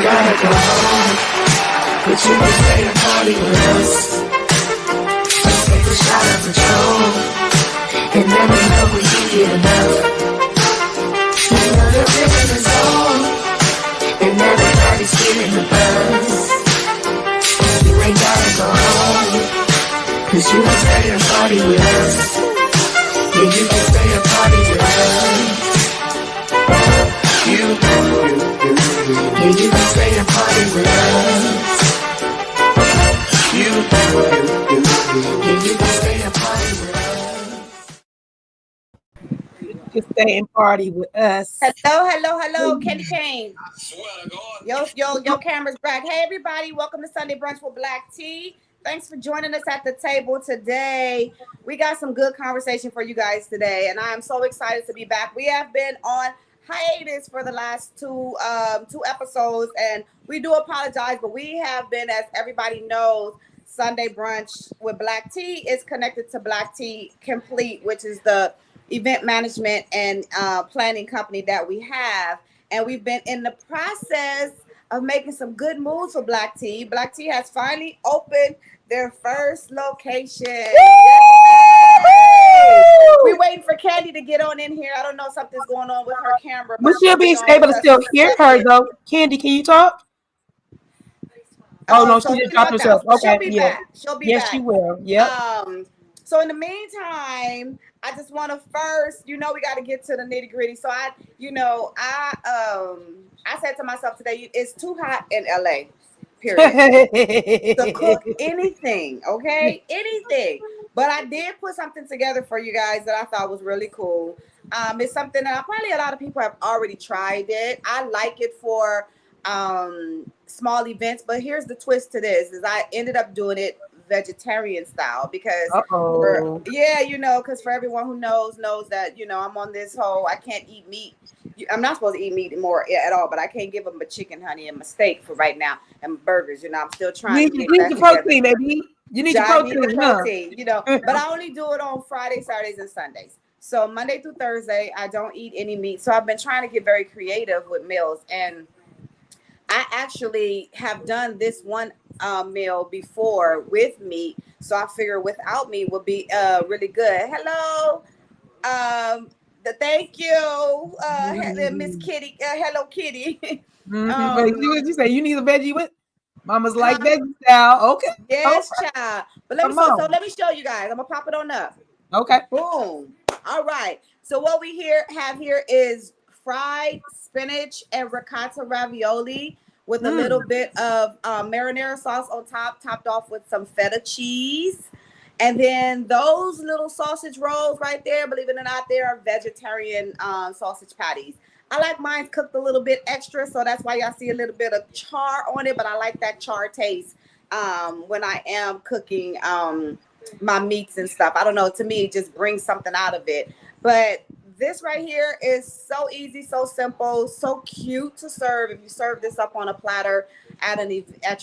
gotta go home, but you can stay and party with us. Let's take a shot of Patrol, and let me know when you get enough. You know the rhythm is on, and everybody's getting the buzz. You ain't gotta go home, cause you can stay and party with us. Yeah, you can stay and party with us. Yeah, you can stay and party with us. Yeah, you can stay and party with us. You can stay and party with us. Hello, Candy Cane. Yo, camera's back. Hey, everybody, welcome to Sunday Brunch with Black Tea. Thanks for joining us at the table today. We got some good conversation for you guys today, and I am so excited to be back. We have been on hiatus for the last two episodes, and we do apologize, but we have been, as everybody knows, Sunday Brunch with Black Tea is connected to Black Tea Complete, which is the event management and planning company that we have. And we've been in the process of making some good moves for Black Tea. Black Tea has finally opened their first location. We're waiting for Candy to get on in here. I don't know if something's going on with her camera. But she'll be able to still hear her, though. Candy, can you talk? Oh, no, she just dropped herself. Okay, She'll be back. She'll be back. Yes, she will. Yep. So in the meantime, I just want to first, we got to get to the nitty gritty. So I said to myself today, it's too hot in LA, period, to cook anything, okay? Anything. But I did put something together for you guys that I thought was really cool. It's something that probably a lot of people have already tried it. I like it for small events, but here's the twist to this, is I ended up doing it vegetarian style because because for everyone who knows that I'm on this whole I can't eat meat. I'm not supposed to eat meat more at all, but I can't give them a chicken, honey, and a steak for right now, and burgers. I'm still trying to get the protein, baby. You need the protein, but I only do it on Fridays, Saturdays, and Sundays. So Monday through Thursday, I don't eat any meat. So I've been trying to get very creative with meals, and I actually have done this one meal before with meat, so I figure without meat would be really good. Hello, thank you, Miss Kitty. Hello, Kitty. You say you need a veggie with? Mama's like veggie style. Okay. Yes, child. But let me show you guys. I'm gonna pop it on up. Okay. Boom. All right. So what we have here is fried spinach and ricotta ravioli with a little bit of marinara sauce on top, topped off with some feta cheese. And then those little sausage rolls right there, believe it or not, they are vegetarian sausage patties. I like mine cooked a little bit extra, so that's why y'all see a little bit of char on it, but I like that char taste when I am cooking my meats and stuff. I don't know, to me, it just brings something out of it. But this right here is so easy, so simple, so cute to serve. If you serve this up on a platter at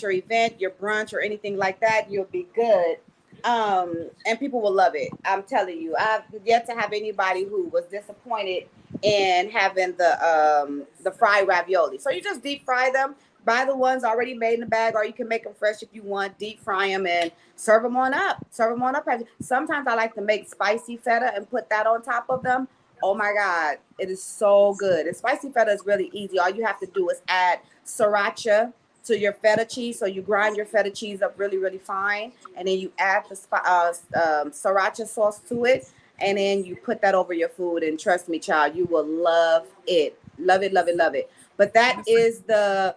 your event, your brunch, or anything like that, you'll be good. And people will love it. I'm telling you, I've yet to have anybody who was disappointed in having the fried ravioli. So you just deep fry them, buy the ones already made in the bag, or you can make them fresh if you want, deep fry them and serve them on up. Sometimes I like to make spicy feta and put that on top of them. Oh my God, it is so good. And spicy feta is really easy. All you have to do is add sriracha to your feta cheese. So you grind your feta cheese up really, really fine. And then you add the sriracha sauce to it. And then you put that over your food. And trust me, child, you will love it. Love it, love it, love it. But that is the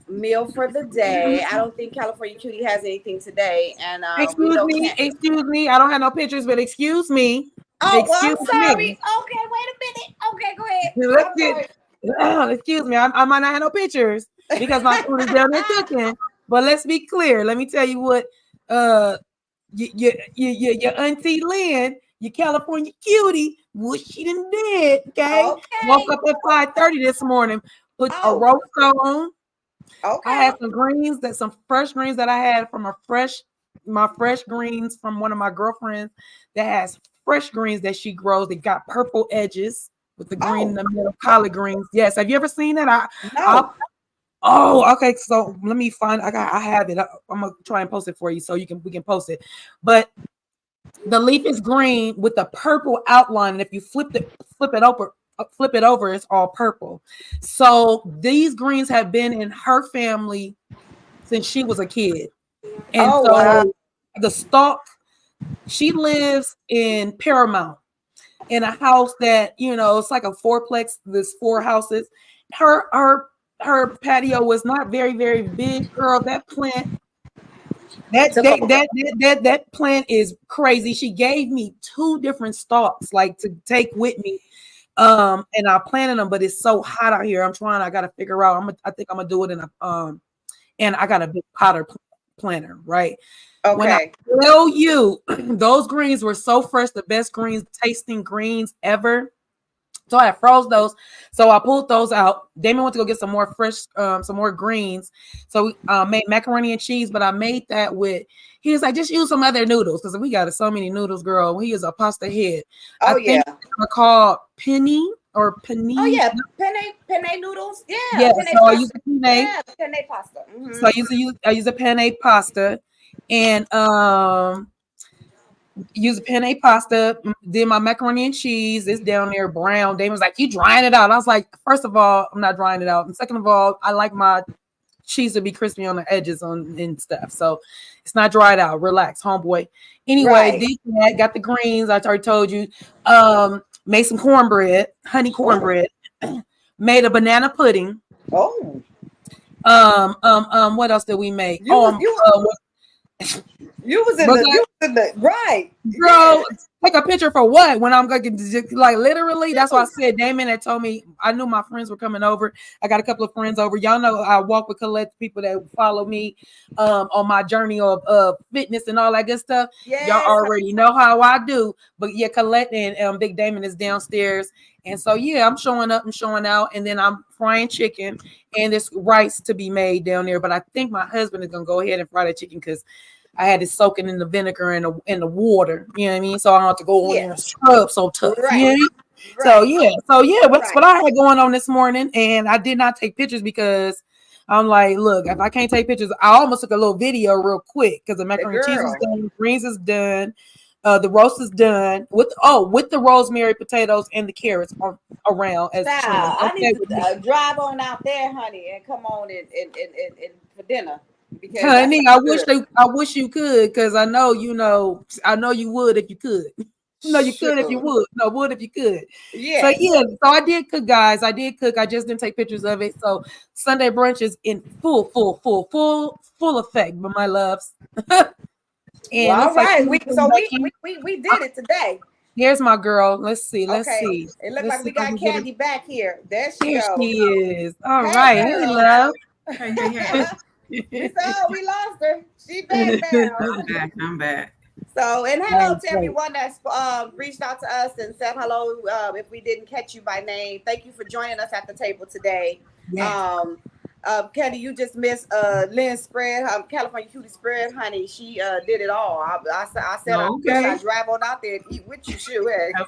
meal for the day. I don't think California Cutie has anything today. And excuse me. I don't have no pictures, but excuse me. Oh, well, I'm sorry. Me. Okay, wait a minute. Okay, go ahead. Excuse me. I might not have no pictures because my food is down there cooking. But let's be clear. Let me tell you what your auntie Lynn, your California Cutie, what she done did. Okay. Woke up at 5:30 this morning, put a roast on. Okay. I had some fresh greens that I had from my fresh greens from one of my girlfriends that has fresh greens that she grows. They got purple edges with the green in the middle, collard greens. Yes. Have you ever seen that? Oh, okay. So let me find. I have it. I'm gonna try and post it for you so we can post it. But the leaf is green with a purple outline, and if you flip it over, it's all purple. So these greens have been in her family since she was a kid, and Oh wow. so the stalk. She lives in Paramount in a house that it's like a fourplex. There's four houses. Her patio was not very big, girl. That plant that plant is crazy. She gave me two different stalks, like to take with me. And I planted them, but it's so hot out here. I gotta figure out. I think I'm gonna do it in a and I got a big potter planter, right? Okay. When I tell you those greens were so fresh, the best greens tasting greens ever. So I froze those. So I pulled those out. Damon went to go get some more fresh, some more greens. So we made macaroni and cheese, but I made that with, he was like, just use some other noodles because we got so many noodles, girl. He is a pasta head. Oh, I think it's called penny or penny. Oh, yeah. Penne noodles. Yeah. Yeah. So I use a penne. Yeah, penne pasta. Mm-hmm. So I use a penne pasta and use a penne pasta, did my macaroni and cheese. It's down there brown. Damon's like, you drying it out. I was like, first of all, I'm not drying it out. And second of all, I like my cheese to be crispy on the edges and stuff. So it's not dried out. Relax, homeboy. Anyway, did that, got the greens. I already told you. Made some cornbread, honey cornbread. Made a banana pudding. Oh. What else did we make? You was in the right, bro. Take a picture for what? When I'm going to like literally. That's why I said Damon had told me. I knew my friends were coming over. I got a couple of friends over. Y'all know I walk with Colette, people that follow me on my journey of fitness and all that good stuff. Yes. Y'all already know how I do. But yeah, Colette and Big Damon is downstairs. And so yeah, I'm showing up and showing out, and then I'm frying chicken and there's rice to be made down there. But I think my husband is gonna go ahead and fry that chicken because I had it soaking in the vinegar and the water. You know what I mean? So I don't have to go in there and scrub so tough. Right. You know what I mean? Right. So yeah, that's what I had going on this morning, and I did not take pictures because I'm like, look, if I can't take pictures, I almost took a little video real quick because the macaroni and cheese is done, greens is done. The roast is done with the rosemary, potatoes, and the carrots around as I need to drive on out there, honey, and come on in for dinner. Honey, I wish you could, because I know you would if you could. No, you could if you would. No, would if you could. Yeah. So yeah, so I did cook, guys. I did cook. I just didn't take pictures of it. So Sunday brunch is in full effect, but my loves. And well, all right, we did it today. Here's my girl. Let's see. See. It looks like we got Candy back here. There she is. All right. Hey, love. So we lost her. She back now. I'm back. So, and hello to everyone that's reached out to us and said hello. If we didn't catch you by name, thank you for joining us at the table today. Yes. Candy, you just missed Lynn's spread, California Cutie spread, honey. She did it all. I said, I drive on out there and eat with you, shoot. Because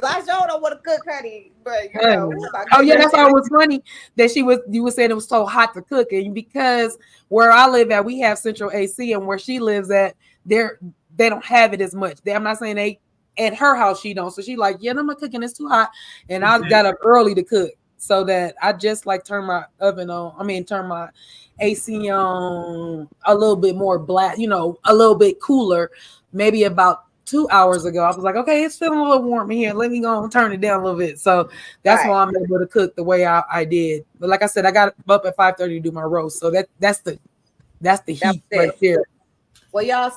I sure don't want to cook, honey. But that's why it was funny that you were saying it was so hot to cook, and because where I live at, we have central AC, and where she lives at, they don't have it as much. I'm not saying they at her house she don't. So she like, yeah, I'm not cooking. It's too hot, and I got up early to cook. So that I just like turn my oven on. Turn my AC on a little bit more black, a little bit cooler. Maybe about 2 hours ago, I was like, okay, it's feeling a little warm in here. Let me go and turn it down a little bit. So that's why I'm able to cook the way I did. But like I said, I got up at 5:30 to do my roast. So that's the heat right there. Well, y'all,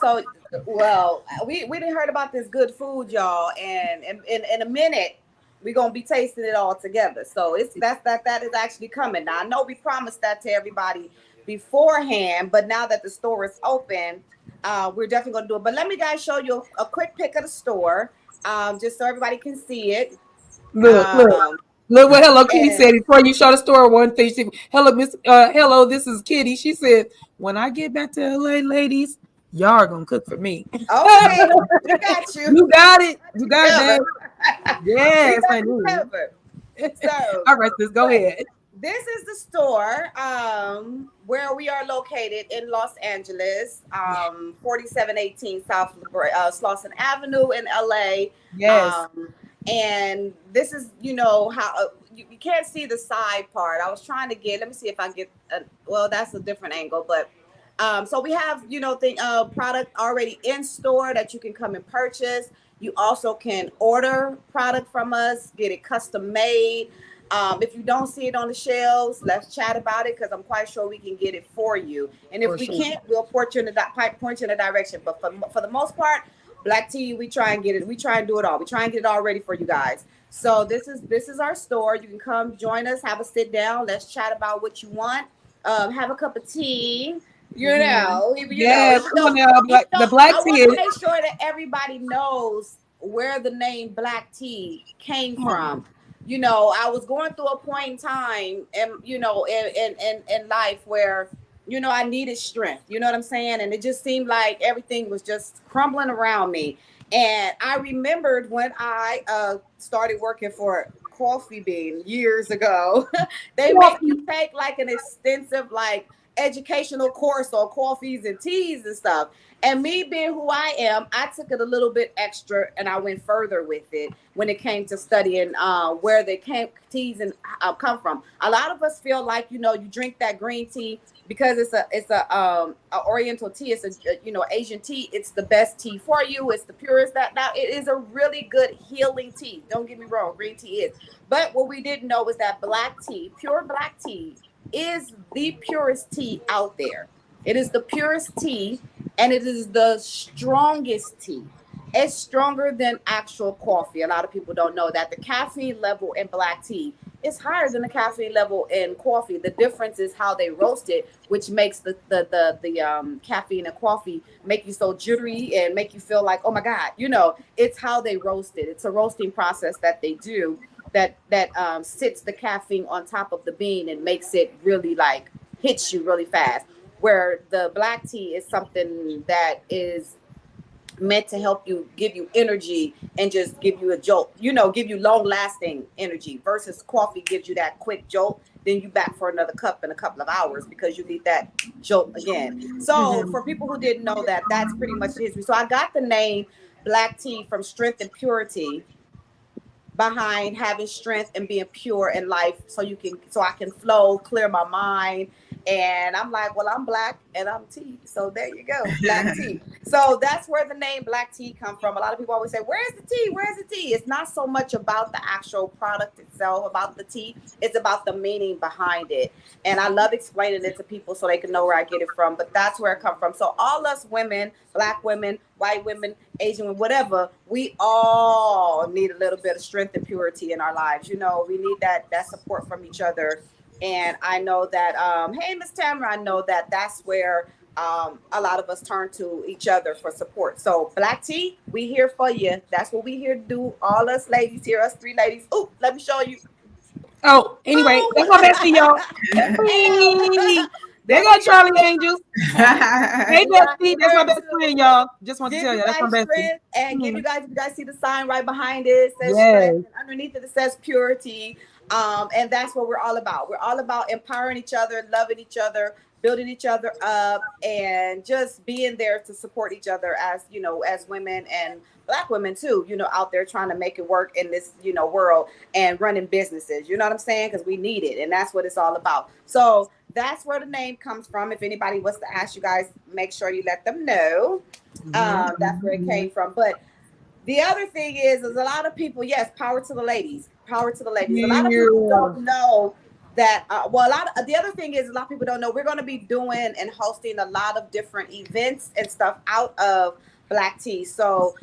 we didn't heard about this good food, y'all, and in a minute. We're gonna be tasting it all together. So that is actually coming. Now I know we promised that to everybody beforehand, but now that the store is open, we're definitely gonna do it. But let me guys show you a quick pic of the store, just so everybody can see it. Look what Hello Kitty said before you show the store. One thing, she hello, this is Kitty. She said, when I get back to LA, ladies, y'all are gonna cook for me. Okay, we got you. You got it. You got it. Yes, I do. So, all right, sis, go ahead. this is the store where we are located in Los Angeles, 4718 South Slauson Avenue in LA. Yes. And this is, you know, how you can't see the side part. I was trying to get, let me see if I get, well, that's a different angle, but so we have, you know, product already in store that you can come and purchase. You also can order product from us, get it custom made. If you don't see it on the shelves, let's chat about it because I'm quite sure we can get it for you. And if we can't, we'll point you in the direction. But for the most part, black tea, we try and get it. We try and do it all. We try and get it all ready for you guys. So this is our store. You can come join us, have a sit down. Let's chat about what you want. Have a cup of tea. You know, yeah, the black I tea. want to make sure that everybody knows where the name black tea came from. You know, I was going through a point in time, and you know, in life where, you know, I needed strength. You know what I'm saying? And it just seemed like everything was just crumbling around me. And I remembered when I started working for Coffee Bean years ago, they make you take like an extensive like educational course on coffees and teas and stuff. And me being who I am, I took it a little bit extra and I went further with it when it came to studying where the teas and come from. A lot of us feel like, you know, you drink that green tea because it's a Oriental tea. It's a you know, Asian tea. It's the best tea for you. It's the purest. That now it is a really good healing tea. Don't get me wrong, green tea is. But what we didn't know was that black tea, pure black tea, is the purest tea out there. It is the purest tea, and it is the strongest tea. It's stronger than actual coffee. A lot of people don't know that the caffeine level in black tea is higher than the caffeine level in coffee. The difference is how they roast it, which makes the caffeine in coffee make you so jittery and make you feel like, oh my God, you know, it's how they roast it. It's a roasting process that they do that sits the caffeine on top of the bean and makes it really like hits you really fast. Where the black tea is something that is meant to help you, give you energy and just give you a jolt, you know, give you long lasting energy versus coffee gives you that quick jolt. Then you back for another cup in a couple of hours because you need that jolt again. So for people who didn't know that, that's pretty much the history. So I got the name black tea from strength and purity behind having strength and being pure in life so I can flow, clear my mind. And I'm like, well, I'm black and I'm tea. So there you go, black tea. So that's where the name black tea come from. A lot of people always say, where's the tea? Where's the tea? It's not so much about the actual product itself, about the tea. It's about the meaning behind it. And I love explaining it to people so they can know where I get it from. But that's where it come from. So all us women, black women, white women, Asian women, whatever, we all need a little bit of strength and purity in our lives. You know, we need that support from each other. And I know that, hey, Miss Tamara, I know that that's where a lot of us turn to each other for support. So black tea, we here for you. That's what we here to do. All us ladies here, us three ladies. Oh, let me show you. Oh, anyway, that's my bestie, y'all. Hey, there go Charlie Angels. Hey, bestie, that's my best friend, y'all. Just want to tell you, that's my bestie. And give you guys see the sign right behind it. It says strength, and underneath it says purity. And that's what we're all about. We're all about empowering each other, loving each other, building each other up, and just being there to support each other as, you know, as women and black women too, you know, out there trying to make it work in this, you know, world and running businesses, you know what I'm saying? Because we need it. And that's what it's all about. So that's where the name comes from. If anybody wants to ask you guys, make sure you let them know. That's where it came from. But the other thing is a lot of people, yes, power to the ladies. Power to the ladies. A lot of people don't know that. The other thing is a lot of people don't know we're going to be doing and hosting a lot of different events and stuff out of black tea. So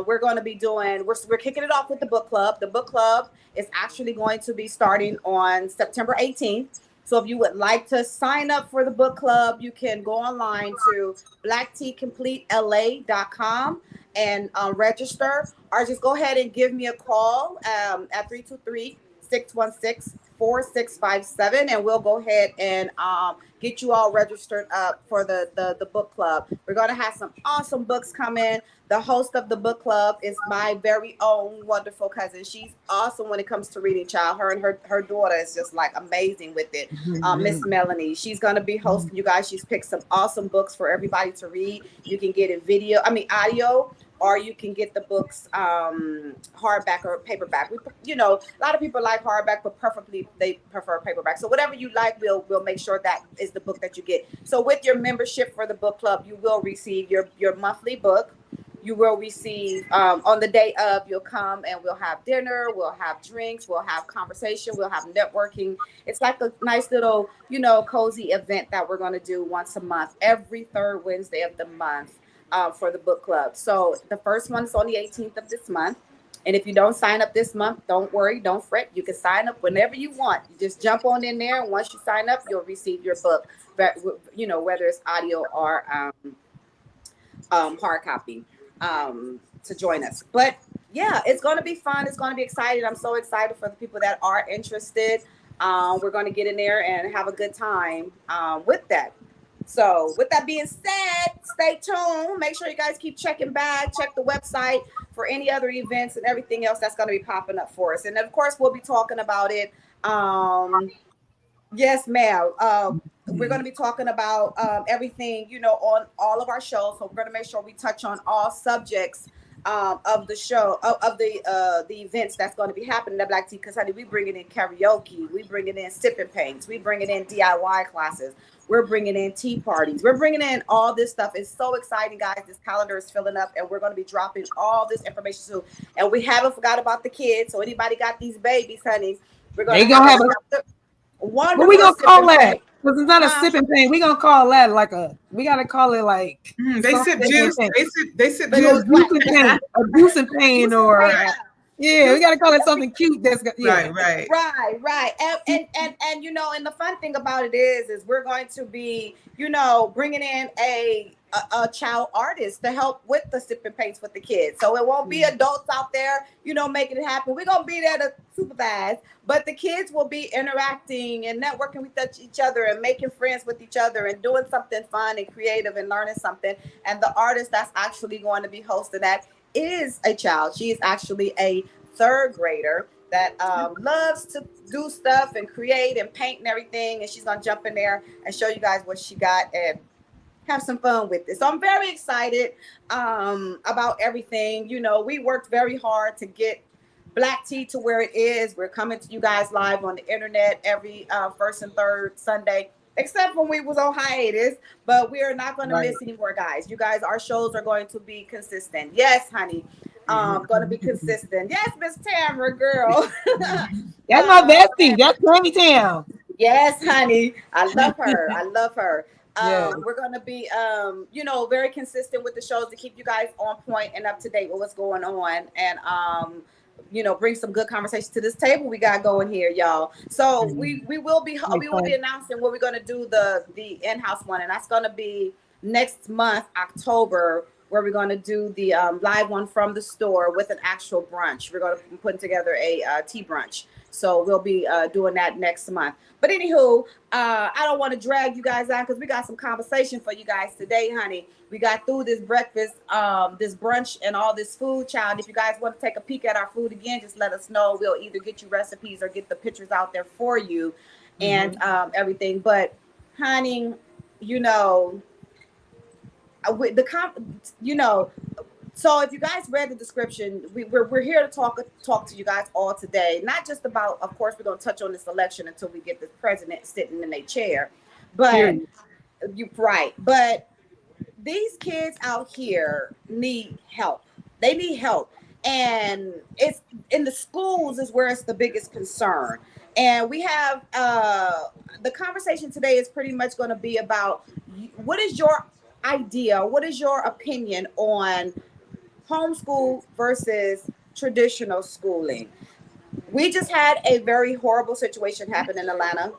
we're going to be doing, we're kicking it off with the book club. The book club is actually going to be starting on September 18th. So if you would like to sign up for the book club, you can go online to blackteacompletela.com and register, or just go ahead and give me a call at 323-616-4657, and we'll go ahead and get you all registered up for the book club. We're going to have some awesome books coming. The host of the book club is my very own wonderful cousin. She's awesome when it comes to reading, child. Her and her daughter is just like amazing with it. Miss Melanie. She's going to be hosting you guys. She's picked some awesome books for everybody to read. You can get it audio, or you can get the books hardback or paperback. A lot of people like hardback, but preferably they prefer paperback. So whatever you like, we'll make sure that is the book that you get. So with your membership for the book club, you will receive your monthly book. You will receive on the day of, you'll come and we'll have dinner, we'll have drinks, we'll have conversation, we'll have networking. It's like a nice little, cozy event that we're going to do once a month, every third Wednesday of the month for the book club. So the first one is on the 18th of this month. And if you don't sign up this month, don't worry, don't fret. You can sign up whenever you want. You just jump on in there. And once you sign up, you'll receive your book, whether it's audio or hard copy. To join us. But yeah, it's going to be fun. It's going to be exciting. I'm so excited for the people that are interested. We're going to get in there and have a good time with that. So with that being said, stay tuned. Make sure you guys keep checking back. Check the website for any other events and everything else that's going to be popping up for us. And of course, we'll be talking about it. Yes, ma'am. We're going to be talking about everything, on all of our shows. So we're going to make sure we touch on all subjects of the show, of the events that's going to be happening at Black Tea. Because, honey, we bringing in karaoke. We bringing in sipping paints. We bringing in DIY classes. We're bringing in tea parties. We're bringing in all this stuff. It's so exciting, guys. This calendar is filling up, and we're going to be dropping all this information too. And we haven't forgot about the kids. So anybody got these babies, honey, we're going to have what we gonna call that? Because it's not a sipping pain. We gonna call that we gotta call it like they sip juice. They sip juice. Abuse and pain, or yeah, we gotta call it something cute. That's right. And and the fun thing about it is we're going to be bringing in a child artist to help with the sipping paints with the kids. So it won't be adults out there, making it happen. We're gonna be there to supervise, but the kids will be interacting and networking with each other and making friends with each other and doing something fun and creative and learning something. And the artist that's actually going to be hosting that is a child. She is actually a third grader that loves to do stuff and create and paint and everything. And she's gonna jump in there and show you guys what she got and have some fun with it. So I'm very excited about everything. We worked very hard to get Black Tea to where it is. We're coming to you guys live on the internet every first and third Sunday, except when we was on hiatus. But we are not going to miss any more, guys. You guys, our shows are going to be consistent. Yes, honey. Going to be consistent. Yes, Miss Tamara, girl. That's my bestie. That's Tammy Tam. Yes, honey. I love her. We're going to be, very consistent with the shows to keep you guys on point and up to date with what's going on. And, bring some good conversation to this table we got going here, y'all. So we will be announcing what we're going to do the in-house one. And that's going to be next month, October, where we're going to do the live one from the store with an actual brunch. We're going to be putting together a tea brunch. So we'll be doing that next month. But anywho, I don't want to drag you guys out because we got some conversation for you guys today, honey. We got through this breakfast, this brunch, and all this food, child. If you guys want to take a peek at our food again, just let us know. We'll either get you recipes or get the pictures out there for you and everything. But, honey, so if you guys read the description, we're here to talk to you guys all today. Not just about, of course, we're going to touch on this election until we get this president sitting in a chair. But But these kids out here need help. They need help. And it's in the schools is where it's the biggest concern. And we have the conversation today is pretty much going to be about what is your idea? What is your opinion on homeschool versus traditional schooling? We just had a very horrible situation happen in Atlanta.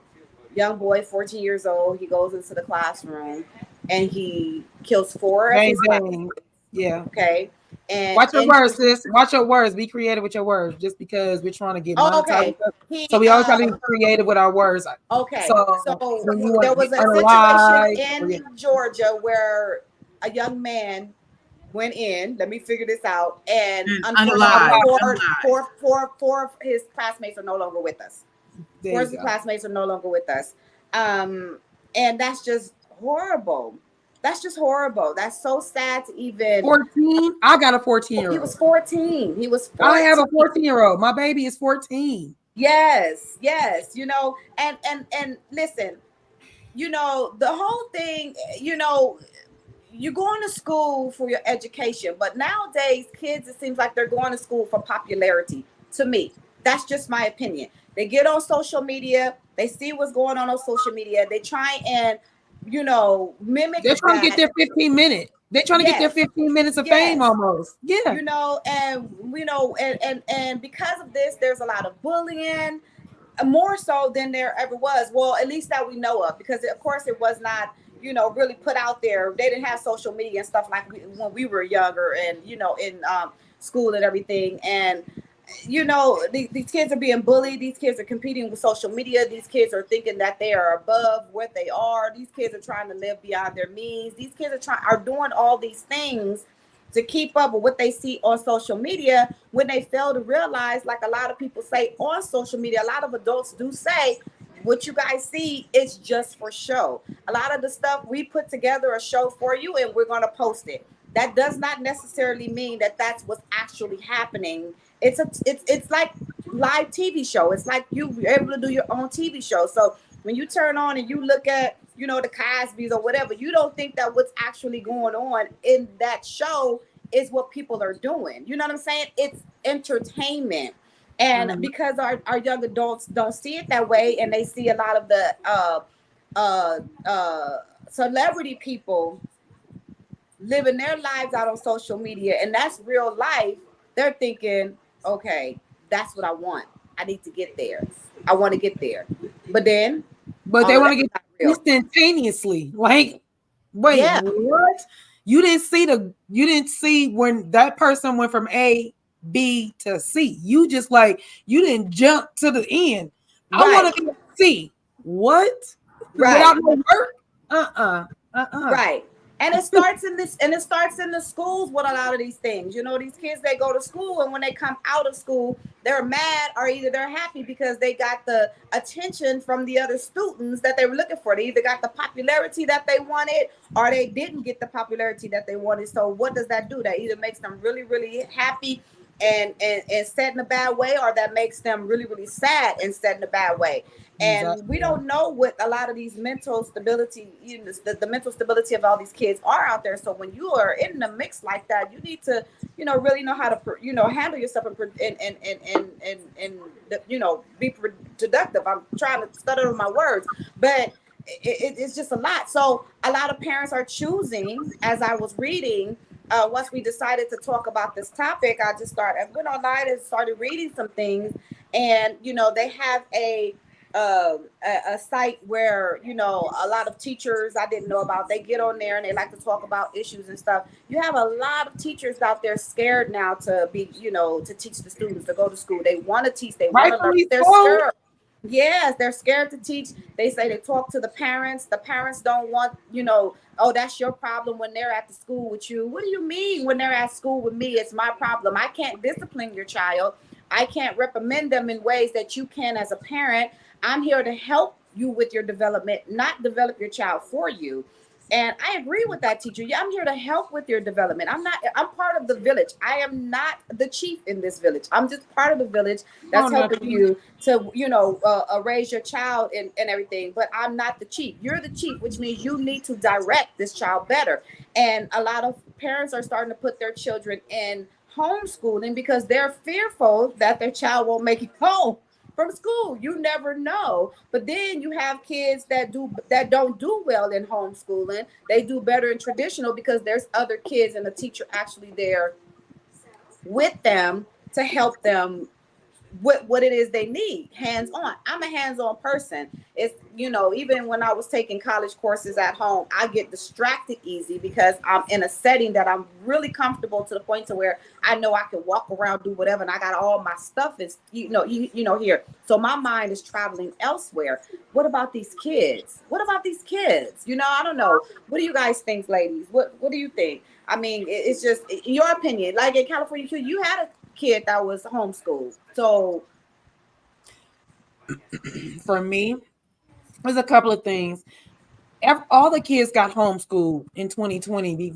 Young boy, 14 years old. He goes into the classroom and he kills 4 of his classmates. Yeah. Okay. And watch your words, sis. Watch your words. Be creative with your words. Just because we're trying to get monetized, so we always got to be creative with our words. Okay. So when you there was a situation in Georgia where a young man went in. Let me figure this out. And unfortunately, four of his classmates are no longer with us. Four of his classmates are no longer with us. And that's just horrible. That's just horrible. That's so sad to even. 14. I got a 14-year-old. He was 14. He was 14. I have a 14-year-old. My baby is 14. Yes. You know, and listen, you know, the whole thing, you know, you're going to school for your education, but nowadays kids, it seems like they're going to school for popularity. To me, that's just my opinion. They get on social media, they see what's going on social media, they try and, you know, mimic. They're trying to get their 15 minutes. They're trying to get their 15 minutes of fame almost. Yeah. You know, and because of this, there's a lot of bullying, more so than there ever was. Well, at least that we know of, because of course it was not, you know, really put out there. They didn't have social media and stuff like when we were younger and, you know, in school and everything. And, you know, these kids are being bullied. These kids are competing with social media. These kids are thinking that they are above what they are. These kids are trying to live beyond their means. These kids are doing all these things to keep up with what they see on social media, when they fail to realize, like a lot of people say on social media, a lot of adults do say, what you guys see is just for show. A lot of the stuff we put together a show for you and we're going to post it. That does not necessarily mean that that's what's actually happening. It's like live TV show. It's like you're able to do your own TV show. So when you turn on and you look at, you know, the Cosby's or whatever, you don't think that what's actually going on in that show is what people are doing. You know what I'm saying? It's entertainment. And because our young adults don't see it that way, and they see a lot of the celebrity people living their lives out on social media, and that's real life, they're thinking, okay, that's what I want. I need to get there. I want to get there. But they want to get instantaneously. Like, wait, what? You didn't see when that person went from A, B to C. You just you didn't jump to the end. I want to be C. What? Right. Without no work? Right. And it starts in the schools with a lot of these things. You know, these kids, they go to school, and when they come out of school, they're mad, or either they're happy because they got the attention from the other students that they were looking for. They either got the popularity that they wanted, or they didn't get the popularity that they wanted. So what does that do? That either makes them really, really happy and set in a bad way, or that makes them really, really sad and set in a bad way. And we don't know what a lot of these mental stability, you know, the mental stability of all these kids are out there. So when you are in the mix like that, you need to, you know, really know how to, you know, handle yourself and you know, be productive. I'm trying to stutter my words, but it's just a lot. So a lot of parents are choosing, as I was reading, once we decided to talk about this topic, I went online and started reading some things, and, you know, they have a site where, you know, a lot of teachers I didn't know about, they get on there and they like to talk about issues and stuff. You have a lot of teachers out there scared now to be, you know, to teach the students, to go to school. They want to teach, they want to learn. They're scared. Yes, they're scared to teach. They say they talk to the parents. The parents don't want, you know, oh, that's your problem when they're at the school with you. What do you mean when they're at school with me? It's my problem. I can't discipline your child. I can't reprimand them in ways that you can as a parent. I'm here to help you with your development, not develop your child for you. And I agree with that, teacher. Yeah, I'm here to help with your development. I'm part of the village. I am not the chief in this village. I'm just part of the village that's helping you to, you know, raise your child and everything. But I'm not the chief. You're the chief, which means you need to direct this child better. And a lot of parents are starting to put their children in homeschooling because they're fearful that their child won't make it home from school. You never know. But then you have kids that don't do well in homeschooling. They do better in traditional because there's other kids and the teacher actually there with them to help them what it is they need, hands on. I'm a hands-on person. It's, you know, even when I was taking college courses at home, I get distracted easy because I'm in a setting that I'm really comfortable, to the point to where I know I can walk around, do whatever, and I got all my stuff is, you know, here. So my mind is traveling elsewhere. What about these kids? What about these kids? You know, I don't know. What do you guys think, ladies? What do you think? I mean, it's just your opinion. Like in California, you had a kid that was homeschooled. So for me, there's a couple of things. All the kids got homeschooled in 2020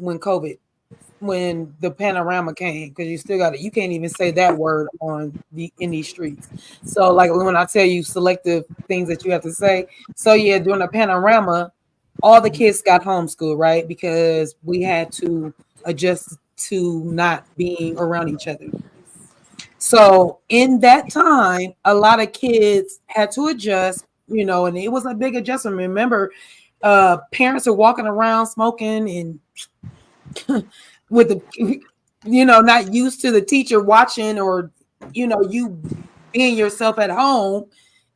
when the panorama came, because you still got it. You can't even say that word in these streets. So like when I tell you selective things that you have to say. So yeah, during the panorama, all the kids got homeschooled, right? Because we had to adjust to not being around each other. So in that time, a lot of kids had to adjust, and it was a big adjustment. Remember, parents are walking around smoking and with the, not used to the teacher watching, or, you being yourself at home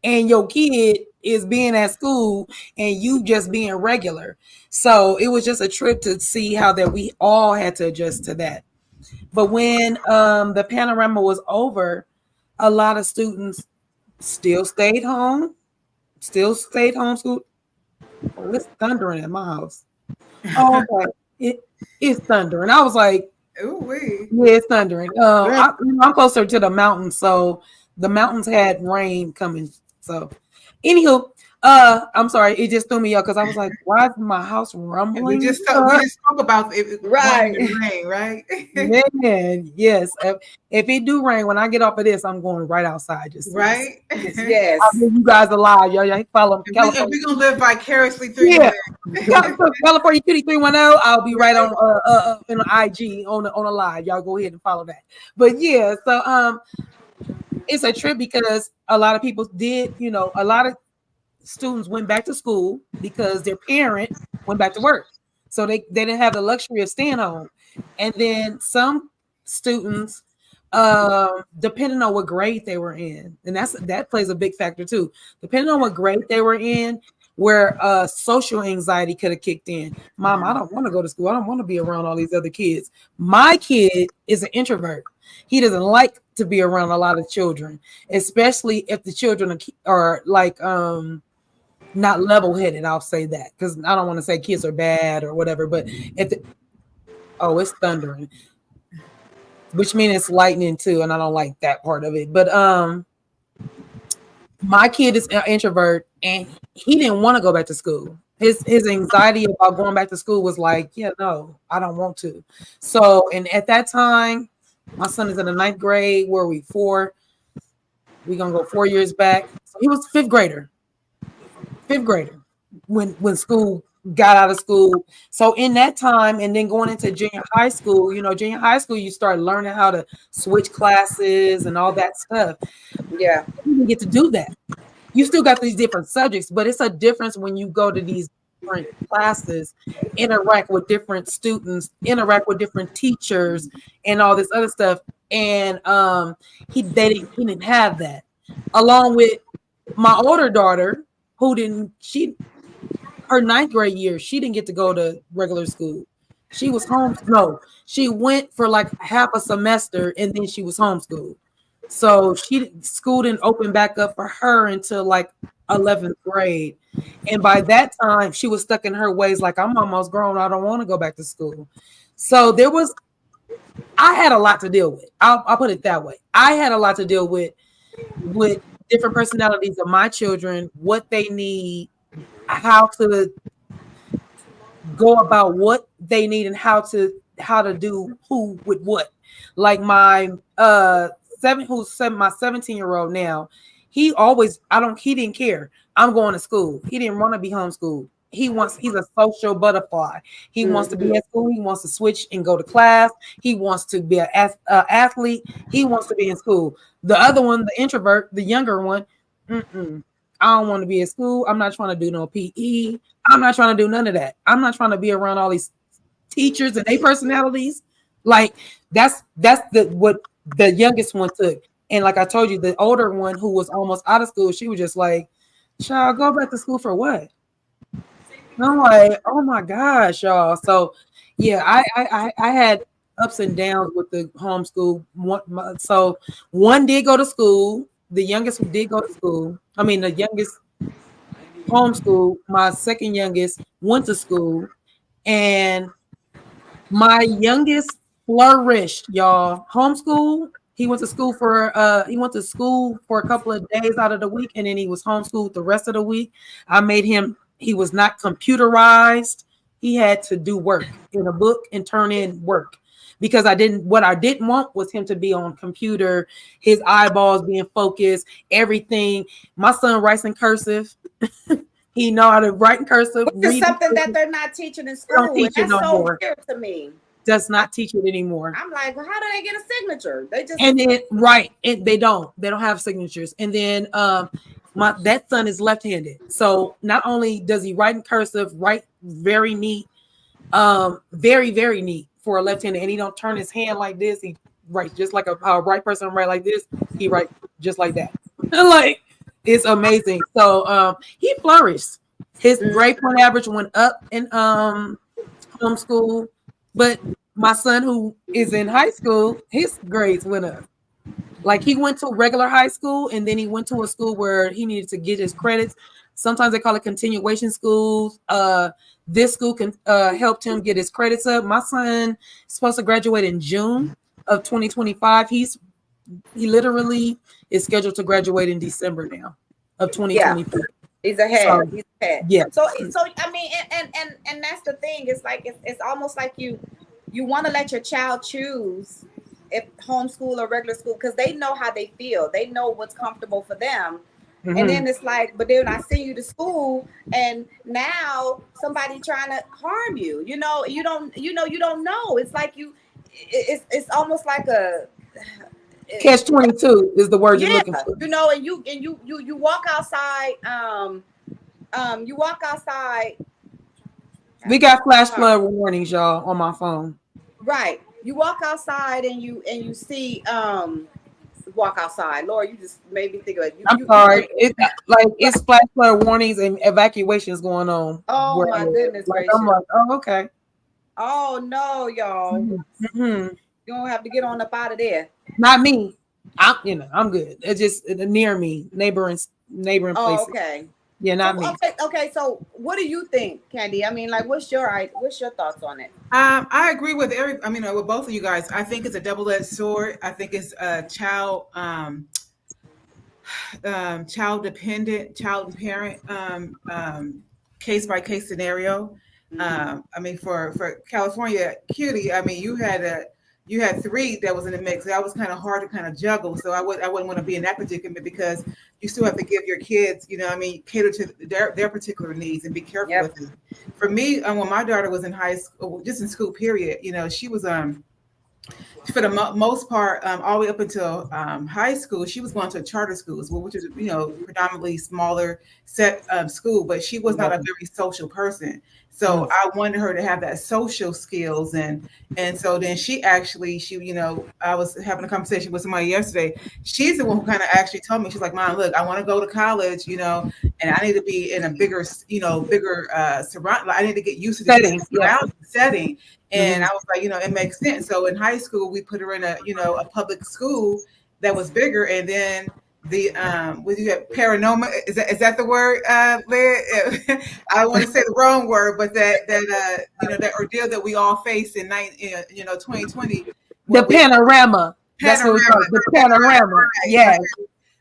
and your kid is being at school and you just being regular. So it was just a trip to see how that we all had to adjust to that. But when the panorama was over, a lot of students still stayed home, homeschooled. Oh, it's thundering at my house. Oh, okay. It's thundering. I was like, ooh, yeah, it's thundering. I'm closer to the mountains, so the mountains had rain coming. So, anywho, I'm sorry, it just threw me up because I was like, why is my house rumbling? We just talk about it, right, rain, right? Man, yes. If it do rain, when I get off of this, I'm going right outside. Just right. Yes. I'll give you guys alive, yo. Y'all follow California. We're gonna live vicariously through you. California Cutie 310. I'll be right on in the IG on a live. Y'all go ahead and follow that. But yeah, so it's a trip because a lot of people did, a lot of students went back to school because their parent went back to work. So they didn't have the luxury of staying home. And then some students, depending on what grade they were in, and that plays a big factor too. Depending on what grade they were in, where social anxiety could have kicked in. Mom, I don't want to go to school. I don't want to be around all these other kids. My kid is an introvert. He doesn't like to be around a lot of children, especially if the children are like not level-headed. I'll say that because I don't want to say kids are bad or whatever, but it's thundering, which means it's lightning too, and I don't like that part of it. But my kid is an introvert and he didn't want to go back to school. His anxiety about going back to school was like, yeah, no, I don't want to. So, and at that time, my son is in the 9th grade. Where we 4? We're gonna go 4 years back. So he was fifth grader when school got out of school. So in that time, and then going into junior high school, junior high school, you start learning how to switch classes and all that stuff. Yeah, you didn't get to do that. You still got these different subjects, but it's a difference when you go to these different classes, interact with different students, interact with different teachers, and all this other stuff. And he didn't have that. Along with my older daughter, her 9th grade year, she didn't get to go to regular school. She was home. No, she went for like half a semester and then she was homeschooled. So school didn't open back up for her until like 11th grade. And by that time, she was stuck in her ways. Like, I'm almost grown. I don't want to go back to school. So I had a lot to deal with. I'll put it that way. I had a lot to deal with different personalities of my children, what they need, how to go about what they need, and how to do who with what. Like my my 17-year-old now, he didn't care. I'm going to school. He didn't want to be homeschooled. He's a social butterfly. He wants to be at school. He wants to switch and go to class. He wants to be an athlete. He wants to be in school. The other one, the introvert, the younger one, I don't want to be at school. I'm not trying to do no PE. I'm not trying to do none of that. I'm not trying to be around all these teachers and their personalities. Like that's what the youngest one took. And like I told you, the older one who was almost out of school, she was just like, "Child, go back to school for what?" And I'm like, "Oh my gosh, y'all!" So yeah, I had ups and downs with the homeschool. So one did go to school. The youngest did go to school. I mean, the youngest homeschool. My second youngest went to school, and my youngest flourished, y'all. Homeschool. He went to school for a couple of days out of the week, and then he was homeschooled the rest of the week. I made him, he was not computerized. He had to do work in a book and turn in work because what I didn't want was him to be on computer, his eyeballs being focused, everything. My son writes in cursive. He know how to write in cursive. Which is something that they're not teaching in school. Don't teach it and that's no so more. weird to me. Does not teach it anymore. I'm like, well, how do they get a signature? They just And then right, they don't have signatures. And then that son is left-handed, so not only does he write in cursive, write very neat, very very neat for a left-handed, and he don't turn his hand like this. He writes just like a right person write like this. He writes just like that. Like, it's amazing. So he flourished. His grade point average went up in homeschool, but my son who is in high school, his grades went up. Like, he went to regular high school, and then he went to a school where he needed to get his credits. Sometimes they call it continuation schools. This school can helped him get his credits up. My son is supposed to graduate in June of 2025. He literally is scheduled to graduate in December now of 2024. Yeah. He's ahead. So, he's ahead. Yeah. So I mean, and that's the thing. It's like it's almost like you want to let your child choose if homeschool or regular school, because they know how they feel. They know what's comfortable for them. Mm-hmm. And then it's like, but then I send you to school, and now somebody trying to harm you. You don't know. It's like it's almost like a catch-22 is the word you're looking for. And you walk outside. You walk outside. We got flash flood warnings, y'all, on my phone. Right. You walk outside and you see walk outside. Lord, you just made me think of it. I'm sorry. It's flash flood warnings and evacuations going on. Oh my goodness gracious. I'm like, oh, okay. Oh no, y'all. Mm-hmm. You don't have to get on up out of there. Not me. I'm good. It's just near me, neighboring places. Okay. Yeah, not me. Okay. So, what do you think, Candy? I mean, like, what's your thoughts on it? I agree with with both of you guys. I think it's a double-edged sword. I think it's a child dependent, child and parent case by case scenario. I mean, for California Cutie, I mean, you had three that was in the mix. That was kind of hard to kind of juggle. So I wouldn't want to be in that predicament, because you still have to give your kids, cater to their particular needs and be careful with it. For me, when my daughter was in high school, just in school period, she was for the most part, all the way up until high school, she was going to charter schools, which is predominantly smaller set school, but she was not a very social person. So I wanted her to have that social skills, and so then she I was having a conversation with somebody yesterday. She's the one who kind of actually told me, she's like, Mom, look, I want to go to college, and I need to be in a bigger surround. I need to get used to this setting. And I was like, it makes sense. So in high school, we put her in a public school that was bigger, and then when you have paranormal, is that the word, Liz? I don't want to say the wrong word, but that ordeal that we all faced in 2020. The panorama. That's what we call it. The panorama. Right. Yeah.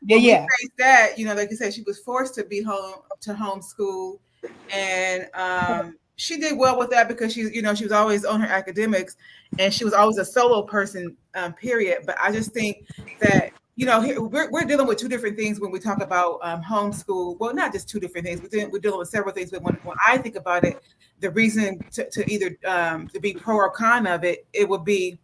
Yeah. We faced that, like you said, she was forced to be homeschool, and she did well with that because she was always on her academics, and she was always a solo person, period. But I just think that, we're dealing with two different things when we talk about homeschool. Well, not just two different things. We're dealing with several things. But when I think about it, the reason to either to be pro or con of it, it would be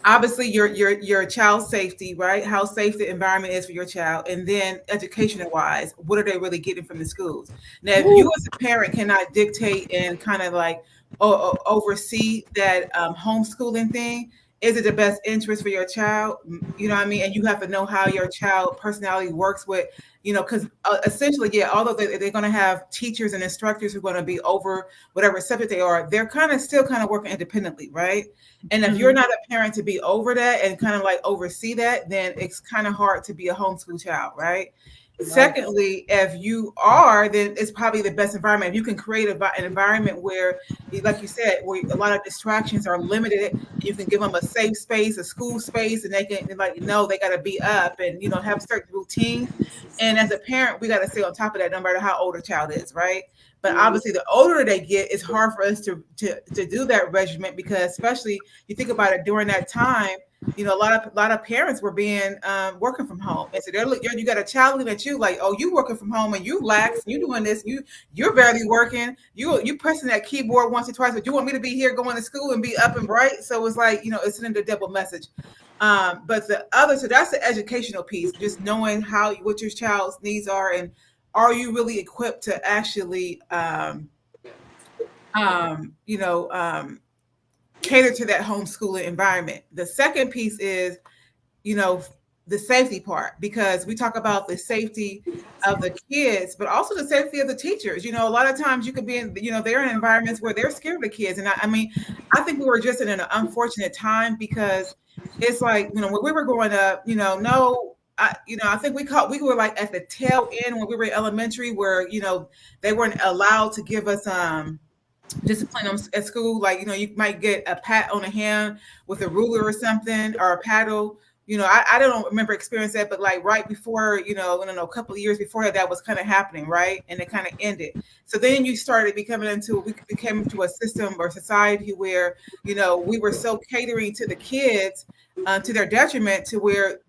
obviously your child's safety, right? How safe the environment is for your child, and then educational wise, what are they really getting from the schools? Now, if you as a parent cannot dictate and kind of like oversee that homeschooling thing, is it the best interest for your child? You know what I mean? And you have to know how your child personality works with, because essentially, yeah, although they're going to have teachers and instructors who are going to be over whatever subject they are, they're still working independently, right? And if you're not a parent to be over that and kind of like oversee that, then it's kind of hard to be a homeschool child, right? Secondly, if you are, then it's probably the best environment. If you can create an environment where, like you said, where a lot of distractions are limited, you can give them a safe space, a school space, and they can they got to be up and have certain routines. And as a parent, we got to stay on top of that, no matter how old a child is, right? But obviously, the older they get, it's hard for us to do that regimen, because especially you think about it during that time. A lot of parents were being working from home, and so you got a child looking at you like, oh, you working from home and you lax, you doing this, you're barely working, you pressing that keyboard once or twice, but you want me to be here going to school and be up and bright. So it's like it's sending a double message. But so that's the educational piece, just knowing what your child's needs are, and are you really equipped to actually cater to that homeschooling environment. The second piece is, the safety part, because we talk about the safety of the kids, but also the safety of the teachers. A lot of times you could be in, they're in environments where they're scared of the kids. And I think we were just in an unfortunate time, because it's like, when we were growing up, I think we were like at the tail end when we were in elementary, where, they weren't allowed to give us, discipline them at school. Like, you might get a pat on the hand with a ruler or something, or a paddle. I don't remember experiencing that, but like right before, I don't know, a couple of years before that was kind of happening, right? And it kind of ended. So then we became into a system or society where, we were so catering to the kids, to their detriment, to where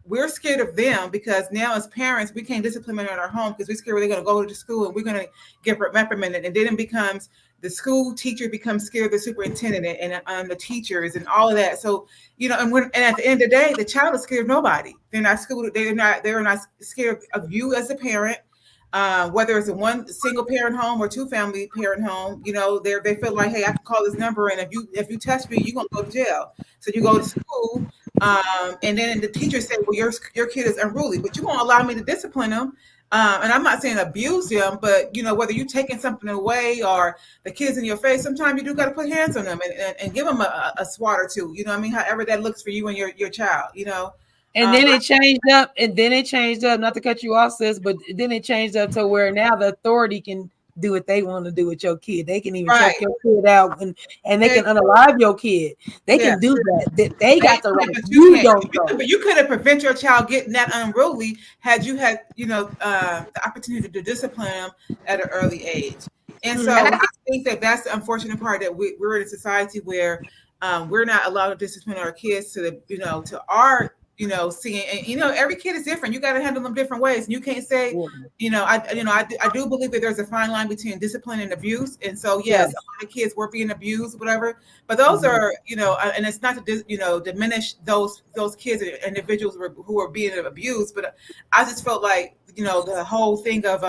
we're scared of them, because now as parents, we can't discipline them in our home because we're scared they're going to go to school and we're going to get reprimanded. And then it becomes the school teacher becomes scared of the superintendent and the teachers and all of that. So, and at the end of the day, the child is scared of nobody. They're not scared of you as a parent. Whether it's a one single parent home or two family parent home, they feel like, hey, I can call this number, and if you touch me, you're gonna go to jail. So you go to school, and then the teacher said, well, your kid is unruly, but you won't allow me to discipline them. And I'm not saying abuse them, but whether you're taking something away or the kids in your face, sometimes you do got to put hands on them and give them a swat or two. However that looks for you and your child. And then it changed up. Not to cut you off, sis, but then it changed up to where now the authority can do what they want to do with your kid. They can even check your kid out, and they can unalive your kid. They can do that. They got the right. You don't. But you could have prevented your child getting that unruly had you had the opportunity to discipline them at an early age. And so I think that's the unfortunate part, that we're in a society where we're not allowed to discipline our kids to our seeing, and every kid is different. You got to handle them different ways, and you can't say, I do believe that there's a fine line between discipline and abuse. And so yes, a lot of kids were being abused, whatever. But those are, and it's not to diminish those kids and individuals who are being abused. But I just felt like the whole thing of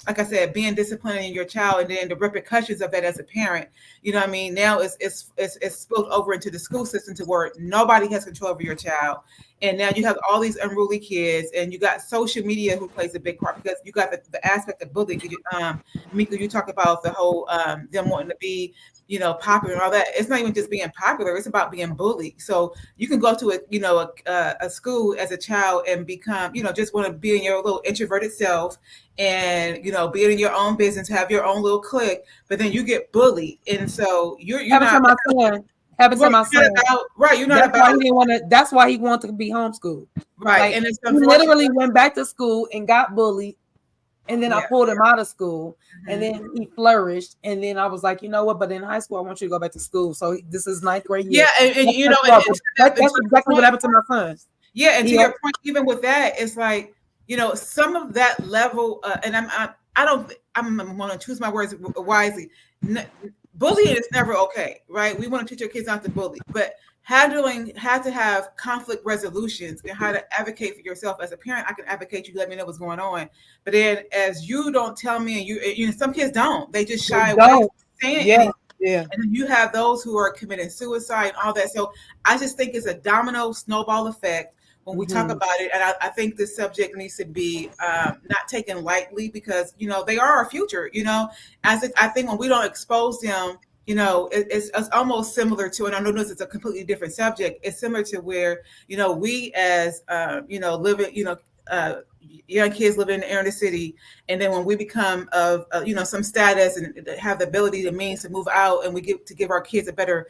like I said, being disciplining your child, and then the repercussions of that as a parent, now it's spilled over into the school system, to where nobody has control over your child. And now you have all these unruly kids, and you got social media who plays a big part, because you got the aspect of bullying. Mika, you talk about the whole them wanting to be popular and all that. It's not even just being popular, it's about being bullied. So you can go to a school as a child and become, just want to be in your little introverted self, and be in your own business, have your own little clique, but then you get bullied. And so you're not happened to my son. Right, you're not about. That's why he wanted to be homeschooled. Right, like, and it's he literally went back to school and got bullied, and then I pulled him out of school, and then he flourished, and then I was like, you know what? But in high school, I want you to go back to school. So this is 9th grade year. Yeah, and that's exactly what happened to my son. Yeah, and to your point, even with that, it's like some of that level, and I'm want to choose my words wisely. Bullying is never okay, right? We want to teach our kids not to bully, but had to have conflict resolutions and how to advocate for yourself. As a parent, I can advocate. You let me know what's going on, but then as you don't tell me, and you some kids don't, they just shy away from saying anything. Yeah. And then you have those who are committing suicide and all that. So I just think it's a domino snowball effect when we talk about it. And I think this subject needs to be not taken lightly because, they are our future, I think when we don't expose them, it's almost similar to, and I know this is a completely different subject. It's similar to where, we as, living, young kids living in the inner city, and then when we become of some status and have the ability, the means to move out, and we give our kids a better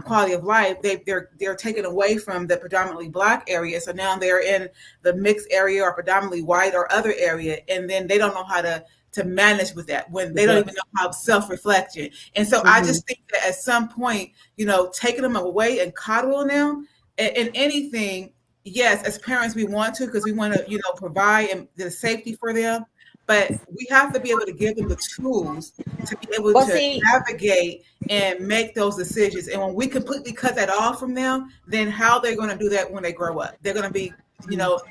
quality of life, they're taken away from the predominantly Black area, so now they're in the mixed area or predominantly white or other area, and then they don't know how to manage with that when they don't even know how self-reflection. And so I just think that at some point, taking them away and coddling them in anything, yes, as parents, we want to, because we want to, provide and the safety for them. But we have to be able to give them the tools to be able to navigate and make those decisions. And when we completely cut that off from them, then how they're going to do that when they grow up? They're going to be,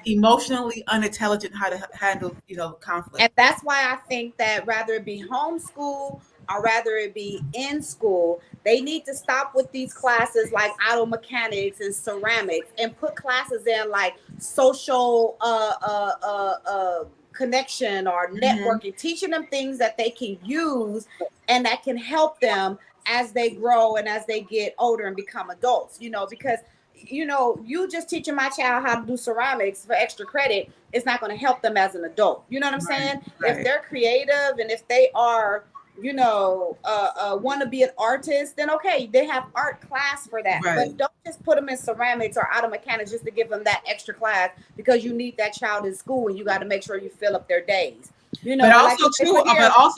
emotionally unintelligent how to handle, conflict. And that's why I think that rather it be homeschool or rather it be in school, they need to stop with these classes like auto mechanics and ceramics and put classes in like social connection or networking, teaching them things that they can use and that can help them as they grow and as they get older and become adults, because you just teaching my child how to do ceramics for extra credit, it's not going to help them as an adult. You know what I'm saying? Right. If they're creative and if they are, want to be an artist, then okay, they have art class for that. Right. But don't just put them in ceramics or auto mechanics just to give them that extra class because you need that child in school and you got to make sure you fill up their days. But also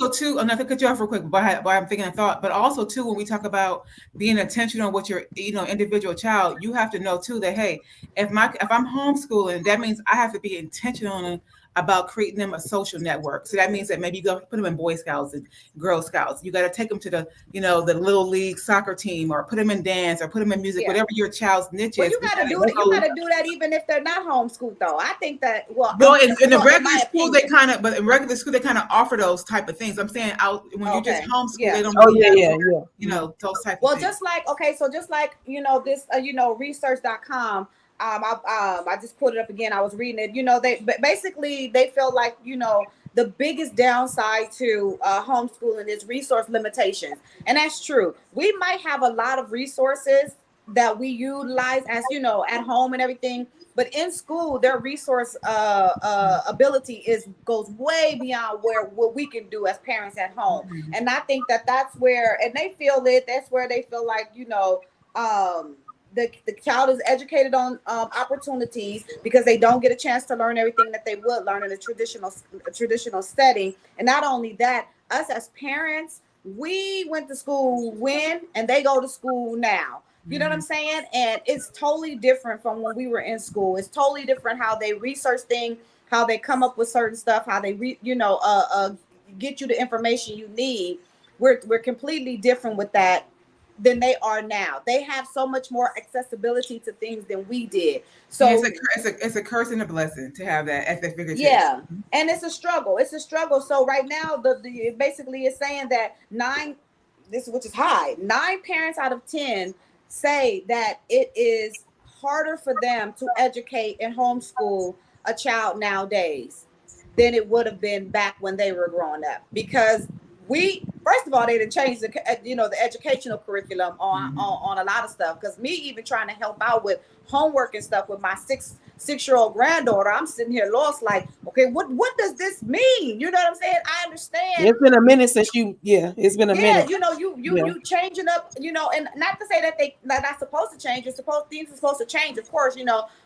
too, I'm not to cut you off real quick, but I'm thinking a thought. But also too, when we talk about being intentional with your, individual child, you have to know too that hey, if I'm homeschooling, that means I have to be intentional about creating them a social network. So that means that maybe you go put them in Boy Scouts and Girl Scouts. You got to take them to the, the little league soccer team, or put them in dance, or put them in music, whatever your child's niche is. You got to do it. You got to do that even if they're not homeschooled, though. I think that in the regular school they kind of, but in regular school they kind of offer those type of things. I'm saying out when you just homeschool, they don't. Those type. Well, of things. just like this, research.com. I just put it up again. I was reading it. They feel like, the biggest downside to homeschooling is resource limitations. And that's true. We might have a lot of resources that we utilize as, at home and everything. But in school, their resource ability goes way beyond what we can do as parents at home. Mm-hmm. And I think that's where, and they feel it, that's where they feel like, the child is educated on opportunities because they don't get a chance to learn everything that they would learn in a traditional setting. And not only that, us as parents, we went to school when, and they go to school now. You know what I'm saying? And it's totally different from when we were in school. It's totally different how they research things, how they come up with certain stuff, how they get you the information you need. We're completely different with that than they are now. They have so much more accessibility to things than we did. So it's a curse and a blessing to have that at the fingertips. Yeah, and it's a struggle. It's a struggle. So right now, the basically is saying that which is high, 9 parents out of 10 say that it is harder for them to educate and homeschool a child nowadays than it would have been back when they were growing up, because first of all, they didn't change the educational curriculum on a lot of stuff. Because me even trying to help out with homework and stuff with my six-year-old granddaughter, I'm sitting here lost, like, okay, what does this mean? You know what I'm saying? I understand. It's been a minute since it's been a minute. You changing up, and not to say that they're not supposed to change. Things are supposed to change, of course,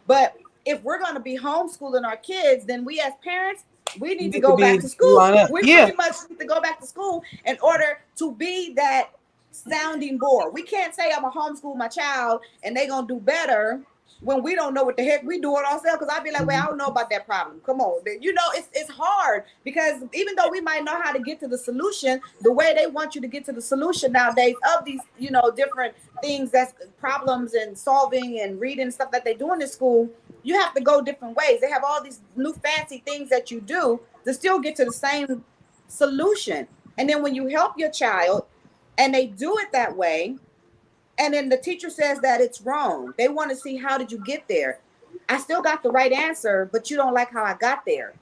but if we're going to be homeschooling our kids, then we as parents, we need to go back to school. We pretty much need to go back to school in order to be that sounding board. We can't say I'm going to homeschool my child and they're going to do better when we don't know what the heck we doing ourselves. Because I'd be like, well, I don't know about that problem. Come on. It's hard, because even though we might know how to get to the solution, the way they want you to get to the solution nowadays of these, different things, that's problems and solving and reading stuff that they do in the school, you have to go different ways. They have all these new fancy things that you do to still get to the same solution. And then when you help your child, and they do it that way, and then the teacher says that it's wrong. They want to see, how did you get there? I still got the right answer, but you don't like how I got there.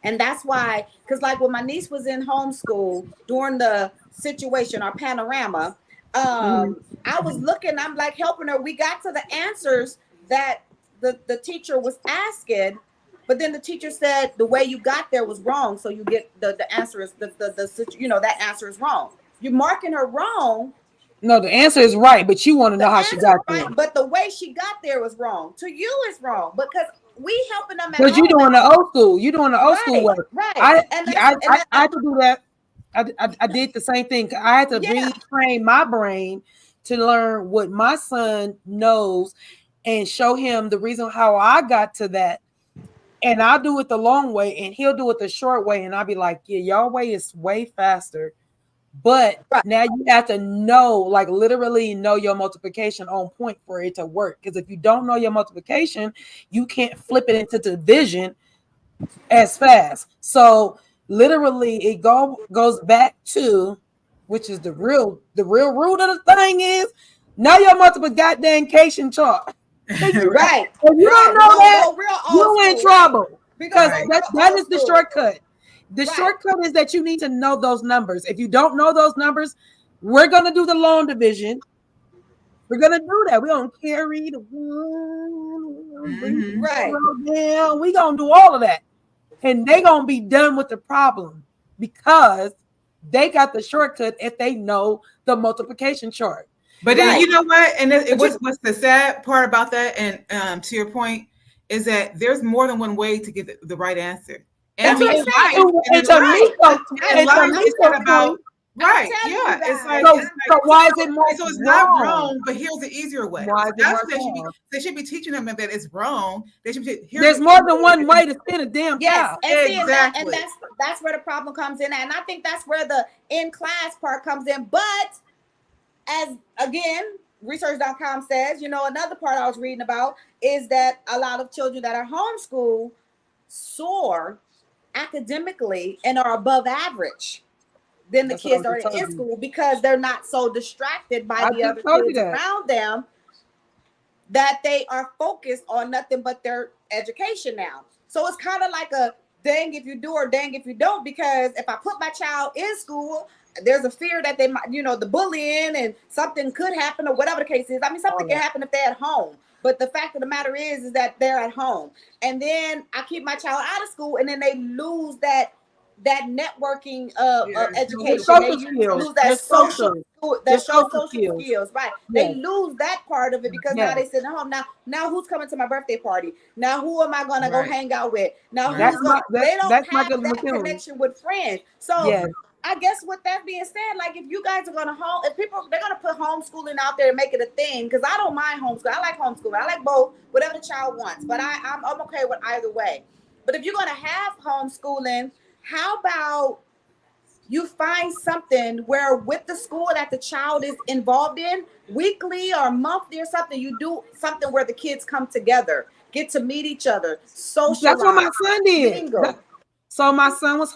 And that's why, because like when my niece was in homeschool during the situation, our panorama, I was looking, I'm like helping her. We got to the answers that the teacher was asking, but then the teacher said the way you got there was wrong. So you get the answer is that answer is wrong. You're marking her wrong. No, the answer is right, but you want to know how she got there. Right, but the way she got there was wrong. To you, it's wrong because we helping them. Because you're doing the old school. You're doing the old school way. Right. I had to do that. I did the same thing. I had to retrain my brain to learn what my son knows and show him the reason how I got to that. And I'll do it the long way and he'll do it the short way. And I'll be like, yeah, y'all way is way faster. But now you have to know, like literally know your multiplication on point for it to work. Because if you don't know your multiplication, you can't flip it into division as fast. So literally it goes back to, which is the real root of the thing is, know your multiplication chart. Right. If you don't know that, you're in trouble. Because that is the shortcut. The shortcut is that you need to know those numbers. If you don't know those numbers, we're going to do the long division. We're going to do that. We're going to carry the one. Right. We're going to do all of that. And they're going to be done with the problem because they got the shortcut if they know the multiplication chart. But then, you know what? And what's the sad part about that, and to your point, is that there's more than one way to get the right answer. And it's why is it more? So it's not wrong, but here's the easier way. They should be teaching them that it's wrong. They should be. There's more than one way to spin a damn cow. Exactly. And that's where the problem comes in, and I think that's where the in class part comes in. But as again, research.com says, another part I was reading about is that a lot of children that are homeschooled soar academically and are above average than the kids that are in school because they're not so distracted by the other kids around them that they are focused on nothing but their education now. So it's kind of like a dang if you do or dang if you don't, because if I put my child in school, there's a fear that they might, the bullying and something could happen or whatever the case is. I mean, something can happen if they're at home. But the fact of the matter is that they're at home. And then I keep my child out of school and then they lose that networking of education. They lose that social skills. Right. Yeah. They lose that part of it because now they sit at home. Now who's coming to my birthday party? Now who am I going to go hang out with? Now they don't have that connection with friends. So I guess with that being said, like if you guys are gonna they're gonna put homeschooling out there and make it a thing, because I don't mind homeschool. I like homeschooling. I like both, whatever the child wants. But I'm okay with either way. But if you're gonna have homeschooling, how about you find something where with the school that the child is involved in, weekly or monthly or something, you do something where the kids come together, get to meet each other, socialize. That's what my son did. So my son was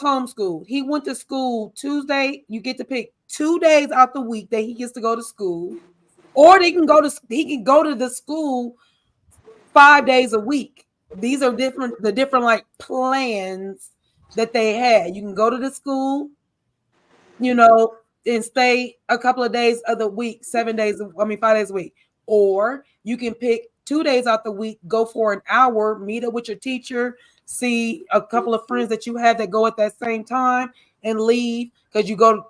homeschooled. He went to school Tuesday. You get to pick 2 days out the week that he gets to go to school, or he can go to the school 5 days a week. These are the different like plans that they had. You can go to the school, and stay a couple of days of the week, 5 days a week, or you can pick 2 days out the week, go for an hour, meet up with your teacher, see a couple of friends that you have that go at that same time, and leave. Because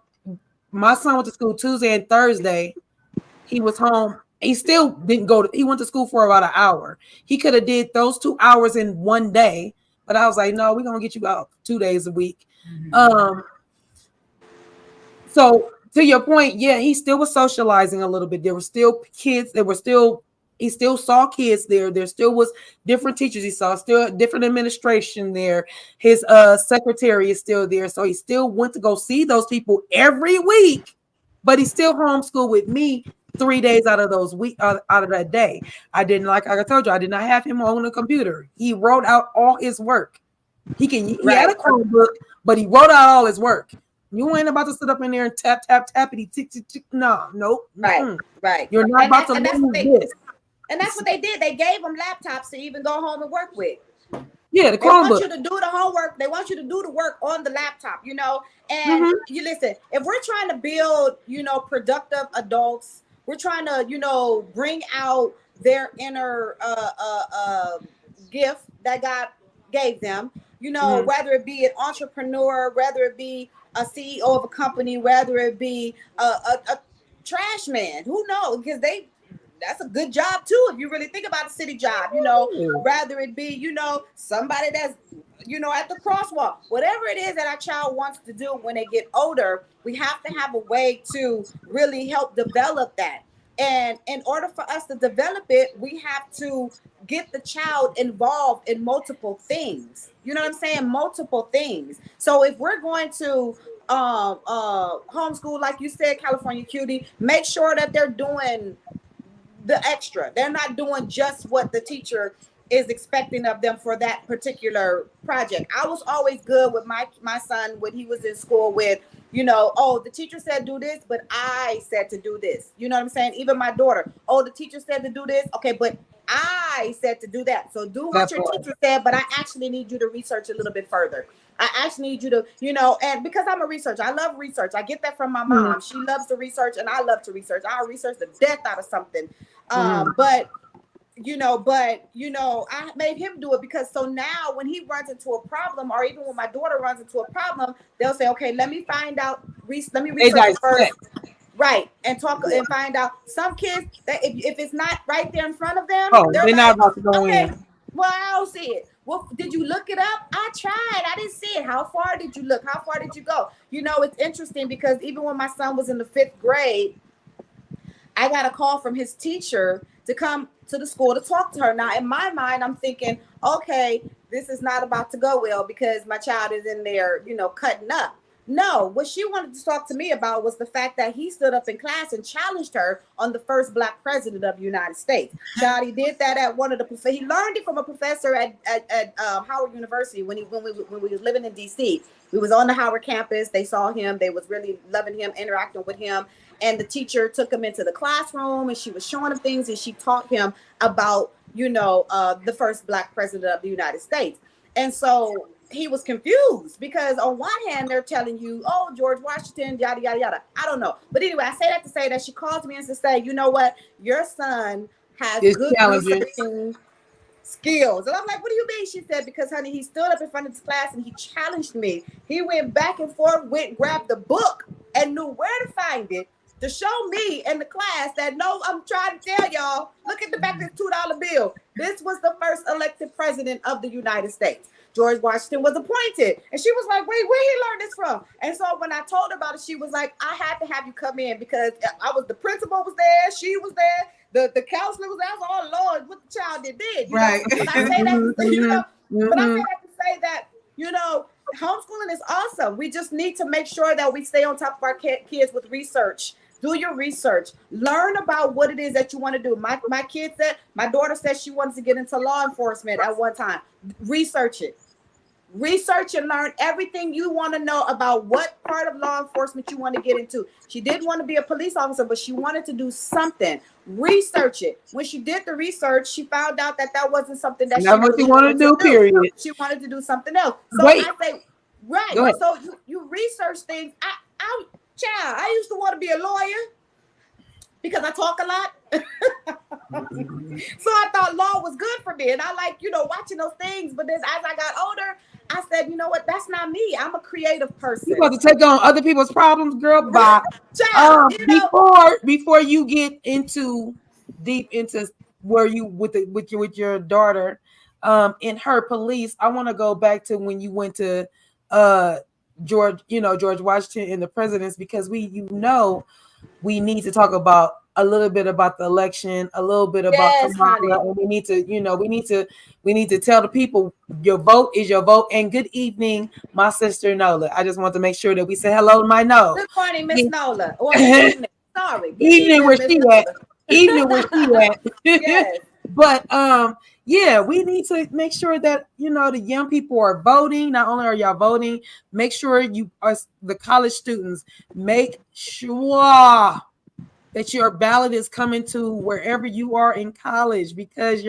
my son went to school Tuesday and Thursday. He was home. He still didn't he went to school for about an hour. He could have did those 2 hours in one day, but I was like, no, we're going to get you out 2 days a week. Mm-hmm. So to your point, he still was socializing a little bit. There were still kids. He still saw kids there. There still was different teachers he saw, still different administration there. His secretary is still there. So he still went to go see those people every week, but he's still homeschooled with me 3 days out of that day. I told you, I did not have him on the computer. He wrote out all his work. He had a Chromebook, but he wrote out all his work. You ain't about to sit up in there and tap, tap, tappity, tick, tick, tick. No, nope. Right. You're not about to lose this. And that's what they did. They gave them laptops to even go home and work with. Yeah, the They want Chromebook. you to do the homework. They want you to do the work on the laptop, And you listen, if we're trying to build, productive adults, we're trying to, bring out their inner gift that God gave them, whether it be an entrepreneur, whether it be a CEO of a company, whether it be a trash man, who knows? Because that's a good job too if you really think about a city job, rather it be somebody that's at the crosswalk, whatever it is that our child wants to do when they get older. We have to have a way to really help develop that, and in order for us to develop it, we have to get the child involved in multiple things. You know what I'm saying? Multiple things. So if we're going to homeschool, like you said, California Cutie, make sure that they're doing the extra. They're not doing just what the teacher is expecting of them for that particular project. I was always good with my son when he was in school with, the teacher said do this, but I said to do this. You know what I'm saying? Even my daughter, the teacher said to do this. Okay, but I said to do that. So do what your teacher said, but I actually need you to research a little bit further. I actually need you to, and because I'm a researcher, I love research. I get that from my mom. She loves to research and I love to research. I'll research the death out of something. But I made him do it because so now when he runs into a problem, or even when my daughter runs into a problem, they'll say, okay, let me find out, let me research first. Right. And talk and find out. Some kids, that if it's not right there in front of them, they're not about to go in. Well, I don't see it. Well, did you look it up? I tried. I didn't see it. How far did you look? How far did you go? It's interesting because even when my son was in the 5th grade, I got a call from his teacher to come to the school to talk to her. Now, in my mind, I'm thinking, okay, this is not about to go well because my child is in there, cutting up. No, what she wanted to talk to me about was the fact that he stood up in class and challenged her on the first Black president of the United States. Child, he did that at one of the, he learned it from a professor at Howard University when we was living in DC. We was on the Howard campus. They saw him. They was really loving him, interacting with him. And the teacher took him into the classroom and she was showing him things and she taught him about, the first Black president of the United States. And so he was confused because on one hand, they're telling you, oh, George Washington, yada, yada, yada. I don't know. But anyway, I say that to say that she called me and to say, you know what? Your son has good researching skills. And I'm like, what do you mean? She said, because, honey, he stood up in front of this class and he challenged me. He went back and forth, grabbed the book and knew where to find it to show me in the class that, no, I'm trying to tell y'all, look at the back of this $2 bill. This was the first elected president of the United States. George Washington was appointed. And she was like, wait, where he learned this from? And so when I told her about it, she was like, I had to have you come in because the principal was there. She was there. The counselor was there. I was like, oh, Lord, what the child did. Right. But I say that, but I say that to say that, homeschooling is awesome. We just need to make sure that we stay on top of our kids with research. Do your research. Learn about what it is that you want to do. My daughter said she wanted to get into law enforcement at one time. Research it. Research and learn everything you want to know about what part of law enforcement you want to get into. She didn't want to be a police officer, but she wanted to do something. Research it. When she did the research, she found out that wasn't something that she wanted to do. Period. She wanted to do something else. So Wait. I say, right. So you research things. I used to want to be a lawyer because I talk a lot. So I thought law was good for me. And I like, watching those things. But then as I got older, I said, you know what? That's not me. I'm a creative person. You about to take on other people's problems, girl? Bye. Before you get deep into where you with your daughter, in her police, I want to go back to when you went to George Washington and the presidents, because we need to talk about a little bit about the election, a little bit about Kamala, and we need to tell the people your vote is your vote. And good evening, my sister Nola. I just want to make sure that we say hello to my Nola. Good morning, Miss Nola. Or evening. Sorry. Evening where she at. Evening where she at. Yes. But yeah, we need to make sure that the young people are voting. Not only are y'all voting, make sure you are the college students. Make sure that your ballot is coming to wherever you are in college, because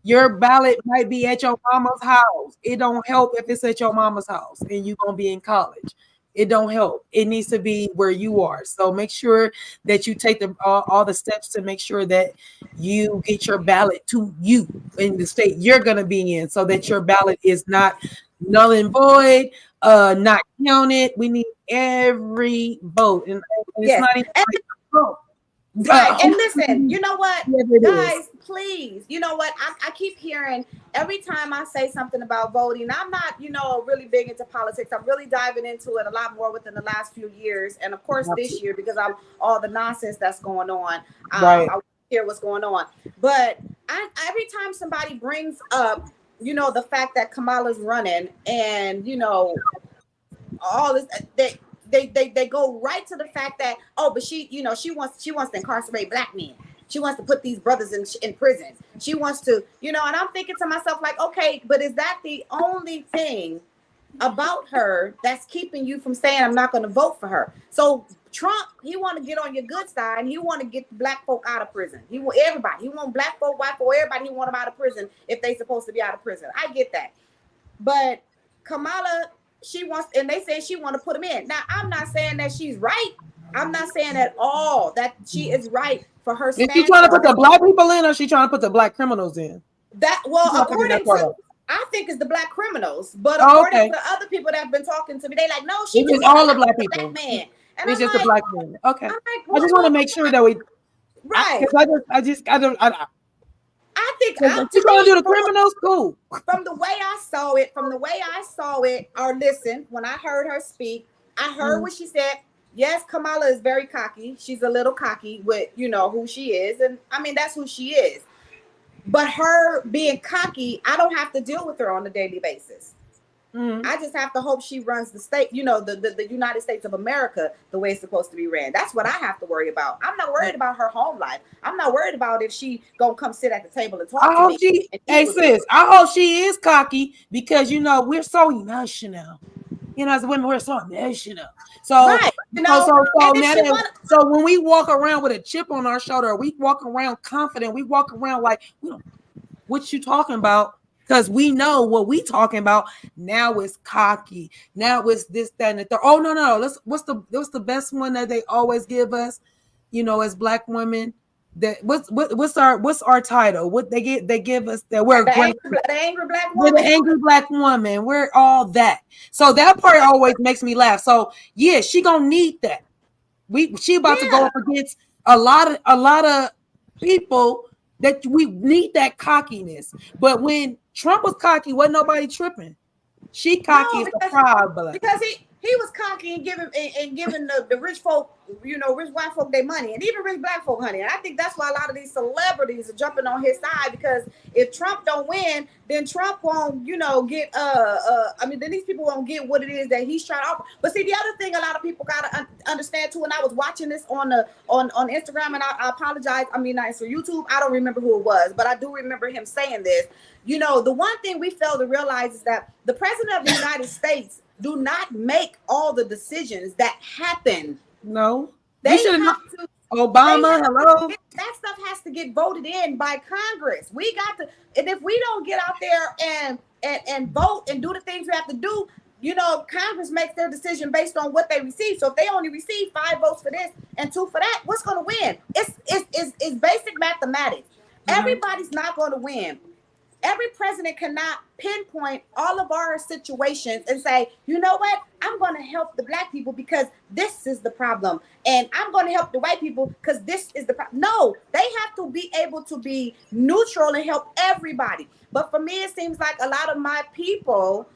your ballot might be at your mama's house. It don't help if it's at your mama's house and you're gonna be in college. It don't help. It needs to be where you are. So make sure that you take all the steps to make sure that you get your ballot to you in the state you're gonna be in, so that your ballot is not null and void, not counted. We need every vote, and it's Yes. not even And like vote. right. And listen, you know what, Whoever it is. guys, please, you know what? I keep hearing every time I say something about voting. I'm not, really big into politics. I'm really diving into it a lot more within the last few years. And of course, this year, because I'm all the nonsense that's going on. Right. I hear what's going on. But every time somebody brings up, the fact that Kamala's running and, all this, they go right to the fact that, oh, but she wants to incarcerate black men. She wants to put these brothers in prison. She wants to, and I'm thinking to myself, like, okay, but is that the only thing about her that's keeping you from saying I'm not going to vote for her? So Trump, he want to get on your good side, and he want to get black folk out of prison. He want everybody. He want black folk, white folk, everybody. He want them out of prison if they supposed to be out of prison. I get that, but Kamala, she wants, and they say she want to put them in. Now, I'm not saying that she's right. I'm not saying at all that she is right for her. Is she trying to put the black people in, or is she trying to put the black criminals in? That, well, according to, I think it's the black criminals, but according to other people that have been talking to me, they like, no, she just all the black people. Black man. And it's I'm just like, the black man. Okay. Like, I just want to make sure that we right. Because I don't. I think she's gonna do the criminals. Cool. From the way I saw it, or listen, when I heard her speak, I heard what she said. Yes, Kamala is very cocky. She's a little cocky with, who she is. And I mean, that's who she is. But her being cocky, I don't have to deal with her on a daily basis. I just have to hope she runs the state, the United States of America the way it's supposed to be ran. That's what I have to worry about. I'm not worried about her home life. I'm not worried about if she gonna come sit at the table and talk to me. Hey sis, I hope she is cocky, because we're so emotional. As women, we're so emotional. So, right. So when we walk around with a chip on our shoulder, we walk around confident. We walk around like, what you talking about? Because we know what we talking about. Now it's cocky. Now it's this, that, and the third. Oh no. What's the best one that they always give us? As black women. That what's our title? What they give us that we're the angry black woman. We're the angry black woman. We're all that. So that part always makes me laugh. So yeah, she gonna need that. She about to go up against a lot of people that we need that cockiness. But when Trump was cocky, wasn't nobody tripping. She cocky is the problem. Because he was cocky and giving the rich folk, rich white folk their money, and even rich black folk, honey. And I think that's why a lot of these celebrities are jumping on his side, because if Trump don't win, then Trump won't, get then these people won't get what it is that he's trying to offer. But see, the other thing a lot of people gotta understand too, and I was watching this on Instagram, and I apologize. I mean, not for YouTube. I don't remember who it was, but I do remember him saying this. The one thing we fail to realize is that the president of the United States do not make all the decisions that happen. No, they have to. Obama, hello. That stuff has to get voted in by Congress. We got to, and if we don't get out there and vote and do the things we have to do, Congress makes their decision based on what they receive. So if they only receive 5 votes for this and 2 for that, what's going to win? It's basic mathematics. Everybody's not going to win. Every president cannot pinpoint all of our situations and say, you know what, I'm going to help the black people because this is the problem. And I'm going to help the white people because this is the problem. No, they have to be able to be neutral and help everybody. But for me, it seems like a lot of my people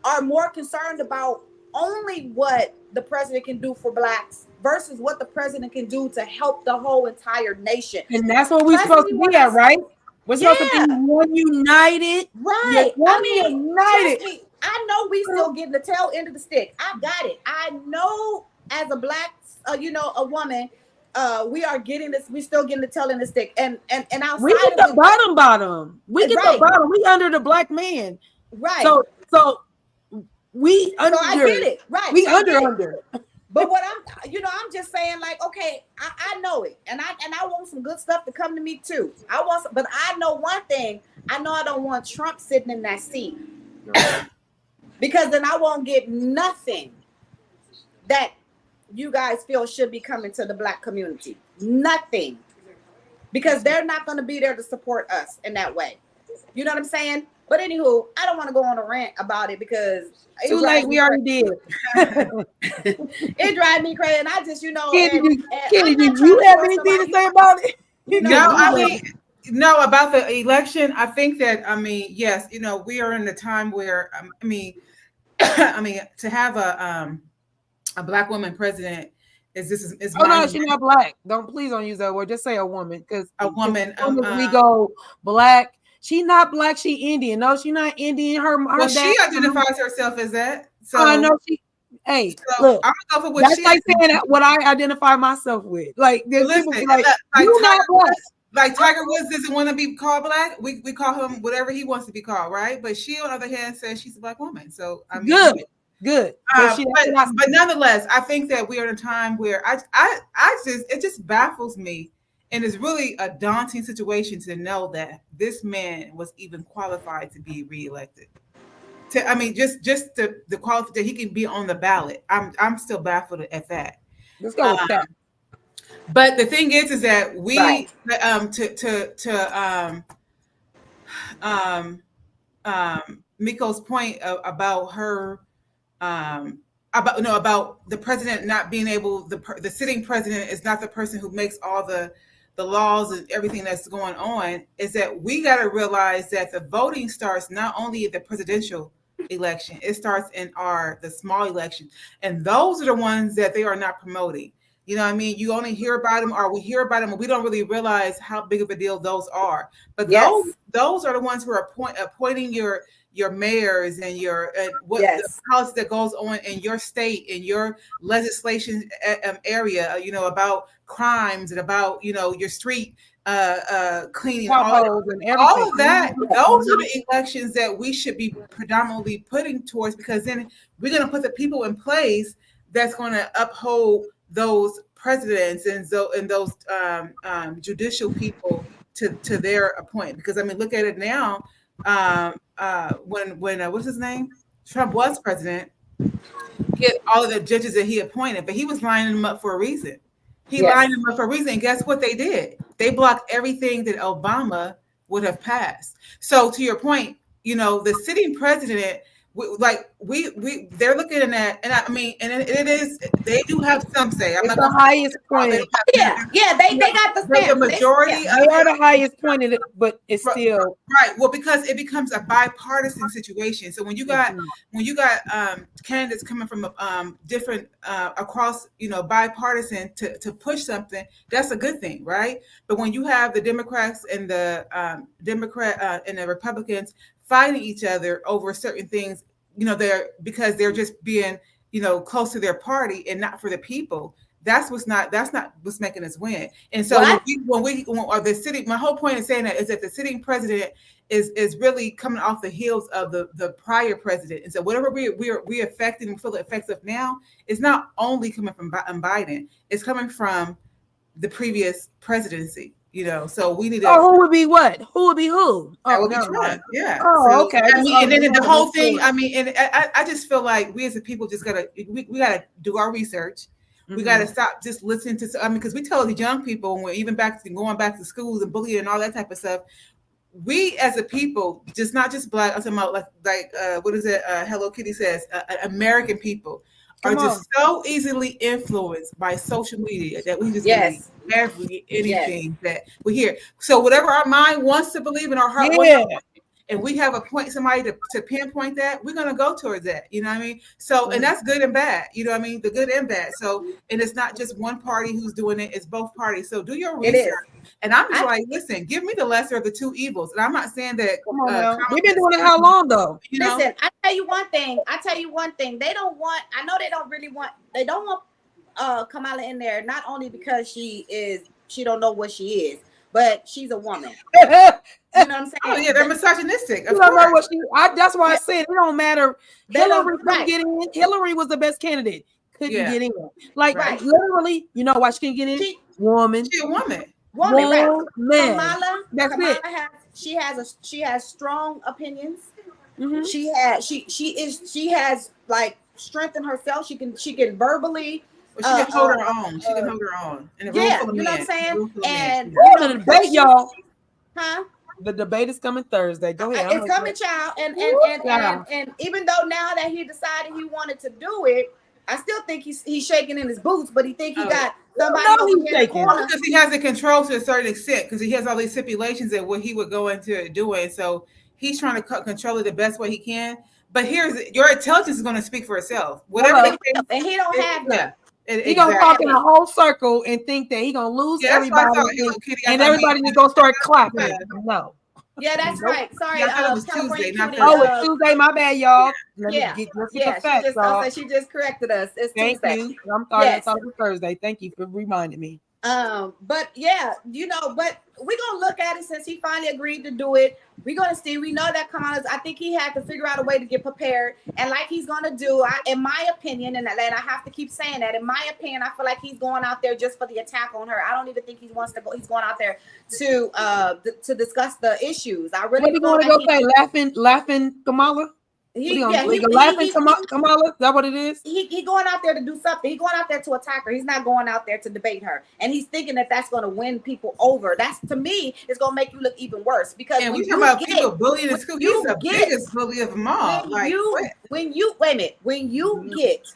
are more concerned about only what the president can do for blacks versus what the president can do to help the whole entire nation. And that's what we're supposed to be at, right? We're supposed to be one united. Right. United. I know we still getting the tail end of the stick. I got it. I know as a black, a woman, we are getting this. We still getting the tail the stick, and outside we get the bottom. We get the bottom. We under the black man. Right. So we under. So I get it. Right. We under. But what I'm just saying, like, okay, I know it, and I want some good stuff to come to me too. But I know one thing. I know I don't want Trump sitting in that seat, because then I won't get nothing that you guys feel should be coming to the black community. Nothing, because they're not going to be there to support us in that way. You know what I'm saying? But anywho, I don't want to go on a rant about it because too late. We already did. It drives me crazy, and I just, Kenny, you have anything to say about it? No, about the election. I think that yes, we are in a time where to have a black woman president is oh no, she's not black. Please don't use that word. Just say a woman, because a woman. We go black. She not black. She Indian. No, she not Indian. Her she identifies herself as that. So I know she. Hey, so look, I'm gonna go for what that's like saying what I identify myself with. Like, listen, like you not black. Like Tiger Woods doesn't want to be called black. We call him whatever he wants to be called, right? But she, on the other hand, says she's a black woman. So I mean, good. But nonetheless, I think that we are in a time where it just baffles me. And it's really a daunting situation to know that this man was even qualified to be reelected. Just the quality that he can be on the ballot. I'm still baffled at that. Let's go with that. But the thing is that we Miko's point about her about the president not being able, the sitting president is not the person who makes all the laws and everything that's going on, is that we got to realize that the voting starts not only at the presidential election, it starts in the small election, and those are the ones that they are not promoting. You know what I mean? You only hear about them, or we hear about them, and we don't really realize how big of a deal those are. But those are the ones who are appointing your mayors and the policy that goes on in your state, in your legislation area, about crimes and about your street cleaning, all of that. Those are the elections that we should be predominantly putting towards, because then we're going to put the people in place that's going to uphold those presidents and those judicial people to their appointment. Because look at it now. When what's his name? Trump was president, he had all of the judges that he appointed, but he was lining them up for a reason. Lined them up for a reason. And guess what they did? They blocked everything that Obama would have passed. So to your point, the sitting president, they're looking at that, and it is, they do have some say. It's the highest point. They got the stamp. The majority they are the highest point in it, but it's still right. Well, because it becomes a bipartisan situation. So when you got candidates coming from different across, bipartisan to push something, that's a good thing, right? But when you have the Democrats and the and the Republicans fighting each other over certain things, because they're just being, close to their party and not for the people. That's not what's making us win. And so when the sitting, my whole point in saying that is that the sitting president is really coming off the heels of the prior president. And so whatever we affected and feel the effects of now is not only coming from Biden, it's coming from the previous presidency. So we need to. Oh, who would be what? Who would be who? That would be Trump. Yeah. Oh, so, okay. And then the whole thing. And I just feel like we as a people just gotta gotta do our research. Mm-hmm. We gotta stop just listening to. Because we tell these young people, when we're even going back to schools and bullying and all that type of stuff. We as a people, just not just black. I'm talking about like what is it? Hello Kitty says American people are just so easily influenced by social media that we just believe anything that we hear. So whatever our mind wants to believe and our heart wants to believe, and we have somebody to pinpoint that, we're going to go towards that. You know what I mean? So, and that's good and bad. You know what I mean? The good and bad. So, and it's not just one party who's doing it. It's both parties. So do your research. And I'm just listen, give me the lesser of the two evils. And I'm not saying that. We've been doing it how long though? Listen, I tell you one thing. They don't want, I know they don't really want Kamala in there not only because she don't know what she is, but she's a woman. You know what I'm saying? Oh yeah, they're misogynistic. You don't know what that's why I said it don't matter. Hillary couldn't get in. Hillary was the best candidate. Couldn't get in. Like literally, you know why she couldn't get in? Woman. She's a woman. Woman. Kamala, that's Kamala it. She has strong opinions. Mm-hmm. She has like strength in herself. She can verbally. Well, she can hold her own. She can hold her own. You know what I'm saying? And the debate, y'all. Huh? The debate is coming Thursday. Go ahead. It's coming, child. And even though now that he decided he wanted to do it, I still think he's shaking in his boots, but he think he got somebody over here in the corner. Because he has it controlled to a certain extent, because he has all these stipulations of what he would go into doing. So he's trying to control it the best way he can. But here's your intelligence is going to speak for itself. Whatever the case, and he don't have that. He gonna talk in a whole circle and think that he gonna lose everybody, and everybody is gonna start clapping. No. Yeah, that's right. Sorry, it was Tuesday. It's Tuesday. My bad, y'all. She just corrected us. It's Thank Tuesday. You. I'm sorry. I thought it was Thursday. Thank you for reminding me. But yeah, but we're gonna look at it since he finally agreed to do it. We're gonna see. We know that Kamala's. I think he had to figure out a way to get prepared, and like he's gonna do. In my opinion, and I have to keep saying that. In my opinion, I feel like he's going out there just for the attack on her. I don't even think he wants to go. He's going out there to discuss the issues. I really. What you going to go say? Laughing Kamala. Laughing Kamala. Is that what it is? He going out there to do something. He's going out there to attack her. He's not going out there to debate her. And he's thinking that that's going to win people over. That's, to me, it's going to make you look even worse. Because when you talk about people bullying in school, he's the biggest bully of them all. When you get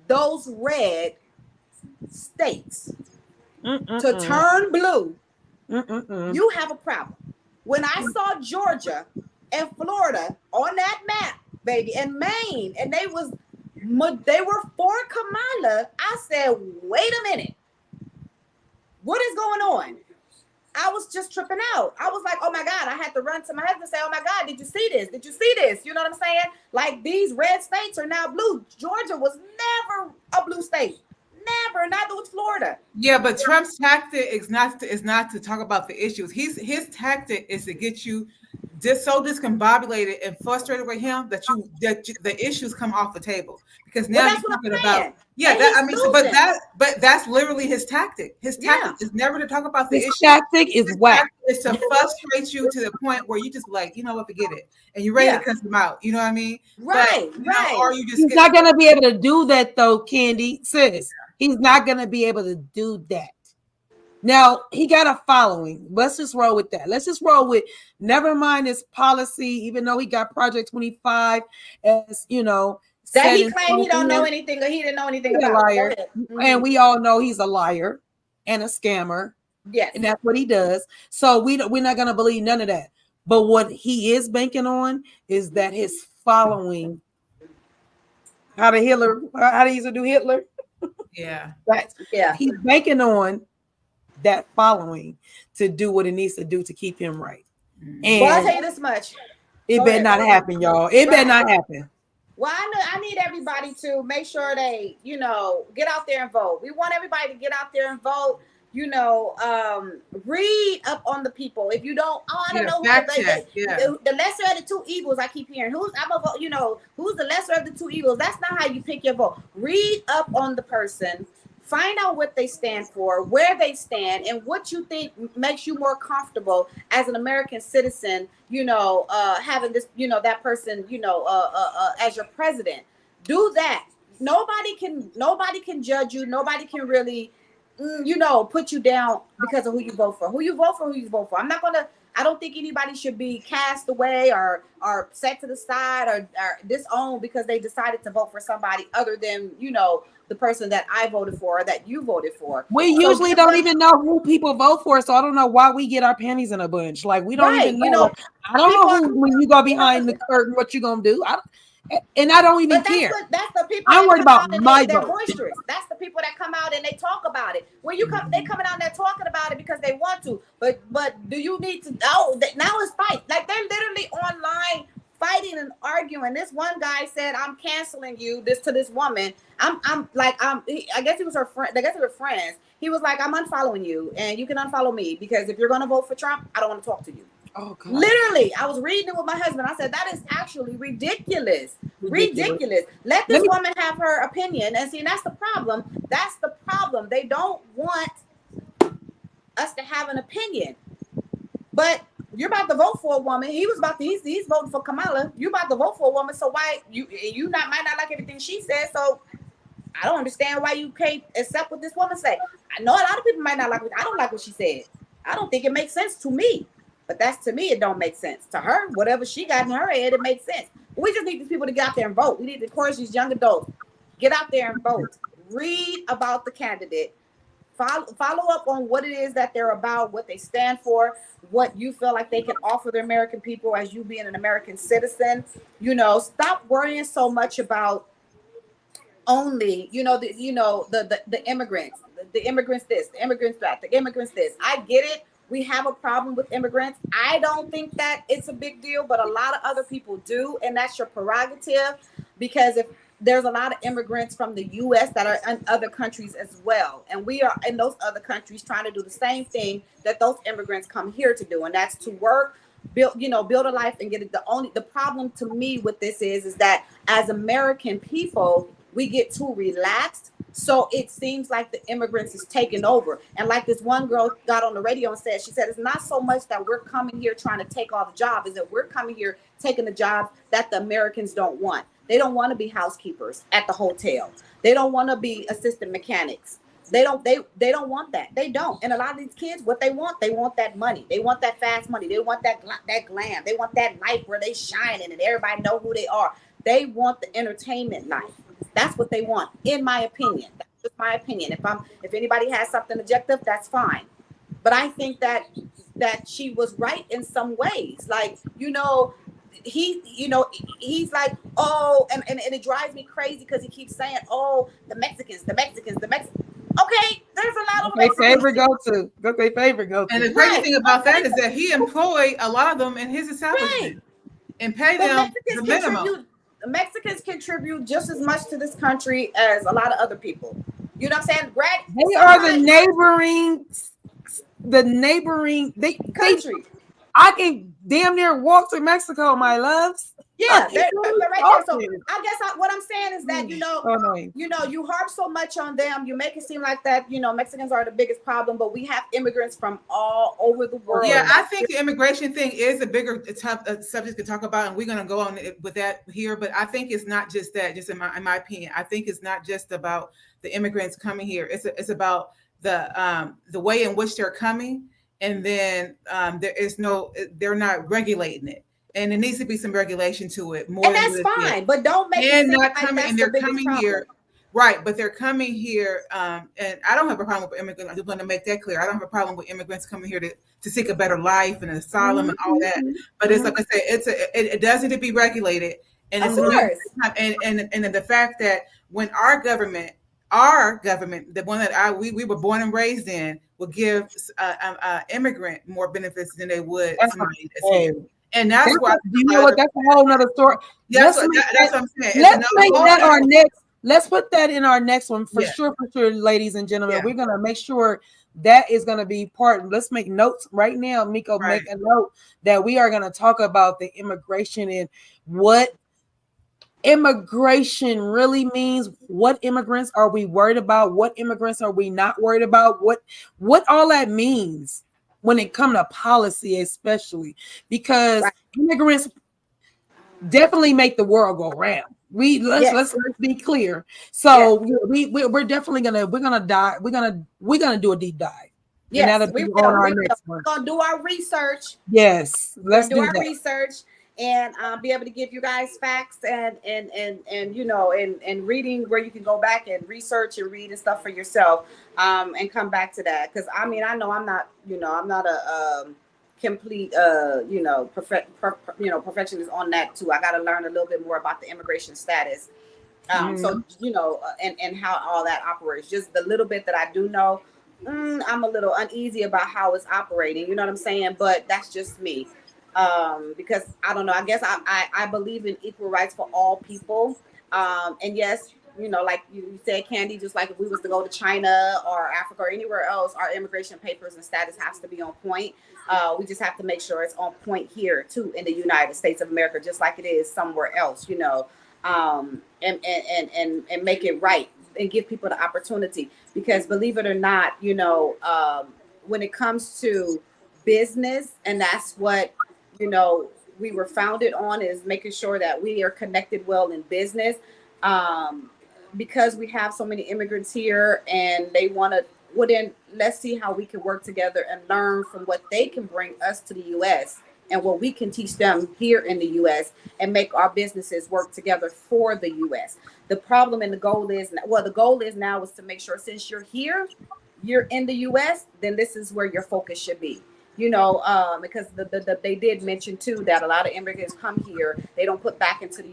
those red states to turn blue, you have a problem. When I saw Georgia and Florida on that map, baby, and Maine, and they were for Kamala, I said, wait a minute, what is going on? I was just tripping out. I was like, oh my God, I had to run to my husband and say, oh my God, did you see this? Did you see this? You know what I'm saying? Like, these red states are now blue. Georgia was never a blue state. Never, neither was Florida. Yeah, but Trump's tactic is not to talk about the issues. His tactic is to get you just so discombobulated and frustrated with him that the issues come off the table. Because now you're talking about but that's literally his tactic. His tactic is never to talk about the issues. Tactic is whack. It's to frustrate you to the point where you just like, you know what, forget it, and you're ready to cuss him out. You know what I mean? Right. Or you just he's not gonna be able to do that though, Candy sis. He's not gonna be able to do that. Now he got a following. Let's just roll with that. Let's just roll with. Never mind his policy, even though he got Project 25 as that he claimed he don't know anything or he didn't know anything about. Liar. And we all know he's a liar and a scammer. Yes, and that's what he does. So we're not gonna believe none of that. But what he is banking on is that his following. How to used to do Hitler? Yeah. He's banking on that following to do what it needs to do to keep him right. And I'll tell you this much. It better not happen, y'all. It better not happen. Well, I need everybody to make sure they, get out there and vote. We want everybody to get out there and vote. Read up on the people. If you don't, I don't know who the lesser of the two evils. I keep hearing who's the lesser of the two evils. That's not how you pick your vote. Read up on the person. Find out what they stand for, where they stand, and what you think makes you more comfortable as an American citizen, having this, that person, as your president. Do that. Nobody can judge you. Nobody can really, put you down because of who you vote for. Who you vote for. I don't think anybody should be cast away or set to the side or disowned because they decided to vote for somebody other than, the person that I voted for or that you voted for. We usually don't even know who people vote for, so I don't know why we get our panties in a bunch. Like, we don't even know. I don't know who, when you go behind the curtain, what you gonna do. I don't even care. That's the people. I'm worried about my vote. Boisterous. That's the people that come out and they talk about it. When you come, they coming out and they're talking about it because they want to. But do you need to? Oh, now it's fight. Like, they're literally online fighting and arguing. This one guy said, "I'm canceling you." This to this woman. I guess he was her friend. I guess they were friends. He was like, "I'm unfollowing you, and you can unfollow me because if you're gonna vote for Trump, I don't want to talk to you." Oh, God. Literally, I was reading it with my husband. I said, "That is actually ridiculous. Ridiculous. Let this woman have her opinion." And see, that's the problem. That's the problem. They don't want us to have an opinion. But you're about to vote for a woman. He was about to. He's voting for Kamala. You about to vote for a woman. So why you might not like everything she says. So I don't understand why you can't accept what this woman say. I know a lot of people might not like it. I don't like what she said. I don't think it makes sense to me. But that's to me, it don't make sense. To her, whatever she got in her head, it makes sense. We just need these people to get out there and vote. We need to encourage these young adults. Get out there and vote. Read about the candidate. Follow up on what it is that they're about, what they stand for, what you feel like they can offer the American people as you being an American citizen. Stop worrying so much about only, the immigrants, the immigrants this, the immigrants that, the immigrants this. I get it. We have a problem with immigrants. I don't think that it's a big deal, but a lot of other people do. And that's your prerogative, because if there's a lot of immigrants from the U.S. that are in other countries as well. And we are in those other countries trying to do the same thing that those immigrants come here to do. And that's to work, build a life and get it. The problem to me with this is that as American people, we get too relaxed. So it seems like the immigrants is taking over. And like this one girl got on the radio and said, she said, it's not so much that we're coming here trying to take all the jobs, is that we're coming here taking the jobs that the Americans don't want. They don't want to be housekeepers at the hotel. They don't want to be assistant mechanics. They don't want that. They don't. And a lot of these kids, what they want that money. They want that fast money. They want that glam. They want that life where they shining and everybody know who they are. They want the entertainment life. That's what they want, in my opinion. That's just my opinion. If anybody has something objective, that's fine. But I think that she was right in some ways. Like, he's like, oh, and it drives me crazy because he keeps saying, oh, the Mexicans. Okay, there's a lot of their favorite go-to. That's their favorite go-to. And the crazy thing about that is that he employed a lot of them in his establishment and paid them the minimum. The Mexicans contribute just as much to this country as a lot of other people. You know what I'm saying? They are the neighboring country. I can damn near walk to Mexico, my loves. Yeah, they're right there. So I guess what I'm saying is that you harp so much on them. You make it seem like that Mexicans are the biggest problem, but we have immigrants from all over the world. Yeah, I think the immigration thing is a bigger subject to talk about, and we're going to go on with that here. But I think it's not just that. Just in my opinion, I think it's not just about the immigrants coming here. It's about the way in which they're coming, and then they're not regulating it. And there needs to be some regulation to it. More, and that's fine, but don't make it seem like that's and they're coming here, right? But they're coming here, and I don't have a problem with immigrants. I just want to make that clear. I don't have a problem with immigrants coming here to seek a better life and asylum and all that. But it's like I said, it does need to be regulated, and it's and the fact that when our government, the one that we were born and raised in, will give immigrant more benefits than they would somebody that's here. And that's why that's a whole nother story. That's what I'm saying. Let's make that our next. Let's put that in our next one for sure, ladies and gentlemen. We're gonna make sure that is gonna be part. Let's make notes right now, Miko. Right. Make a note that we are gonna talk about the immigration and what immigration really means. What immigrants are we worried about? What immigrants are we not worried about? What all that means when it comes to policy, especially because immigrants definitely make the world go round. Let's be clear. So we're definitely gonna do a deep dive. Yes, we're gonna do our research. Yes, let's do our research and be able to give you guys facts and reading where you can go back and research and read and stuff for yourself and come back to that. Because I know I'm not a complete perfectionist on that too. I got to learn a little bit more about the immigration status. So and how all that operates. Just the little bit that I do know, I'm a little uneasy about how it's operating. You know what I'm saying? But that's just me. Because I don't know, I guess I believe in equal rights for all people. And yes, you know, like you said, Candy, just like if we was to go to China or Africa or anywhere else, our immigration papers and status has to be on point. We just have to make sure it's on point here too in the United States of America, just like it is somewhere else, you know, and make it right and give people the opportunity. Because believe it or not, you know, when it comes to business, and that's what, you know, we were founded on, is making sure that we are connected well in business. Um, because we have so many immigrants here and they want to, well then let's see how we can work together and learn from what they can bring us to the US and what we can teach them here in the US and make our businesses work together for the US. The problem and the goal is, well, the goal is now is to make sure since you're here, you're in the US, then this is where your focus should be. You know, because they did mention too that a lot of immigrants come here, they don't put back into the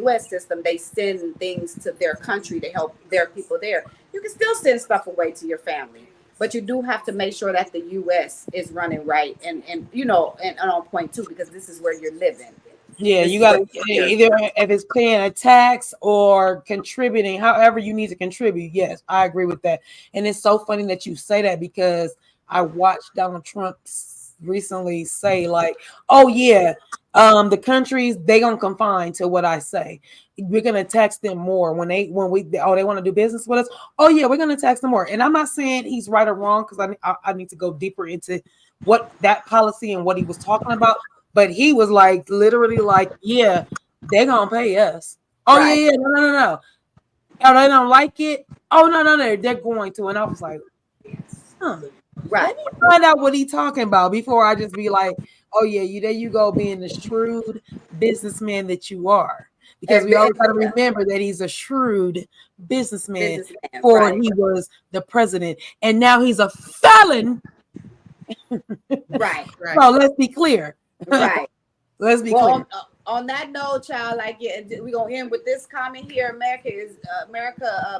US system. They send things to their country to help their people there. You can still send stuff away to your family, but you do have to make sure that the US is running right and you know, and on point too, because this is where you're living. Yeah, This you is got where to you're here. either if it's paying a tax or contributing, however you need to contribute. Yes, I agree with that. And it's so funny that you say that because I watched Donald Trump recently say like, "Oh yeah, the countries they gonna confine to what I say. We're gonna tax them more they want to do business with us. Oh yeah, we're gonna tax them more." And I'm not saying he's right or wrong because I need to go deeper into what that policy and what he was talking about. But he was like literally like, yeah, they're gonna pay us. Oh yeah, Right, yeah, no. Oh, they don't like it. Oh no, they're going to. And I was like, huh. Let right. me find out what he's talking about before I just be like, oh yeah, there you go, being the shrewd businessman that you are. Because we always got to Yeah, remember that he's a shrewd businessman businessman, before right, he was the president. And now he's a felon. right, Right. So let's be clear. right. Let's be Well, clear. on that note, child, like yeah, we're gonna end with this comment here. America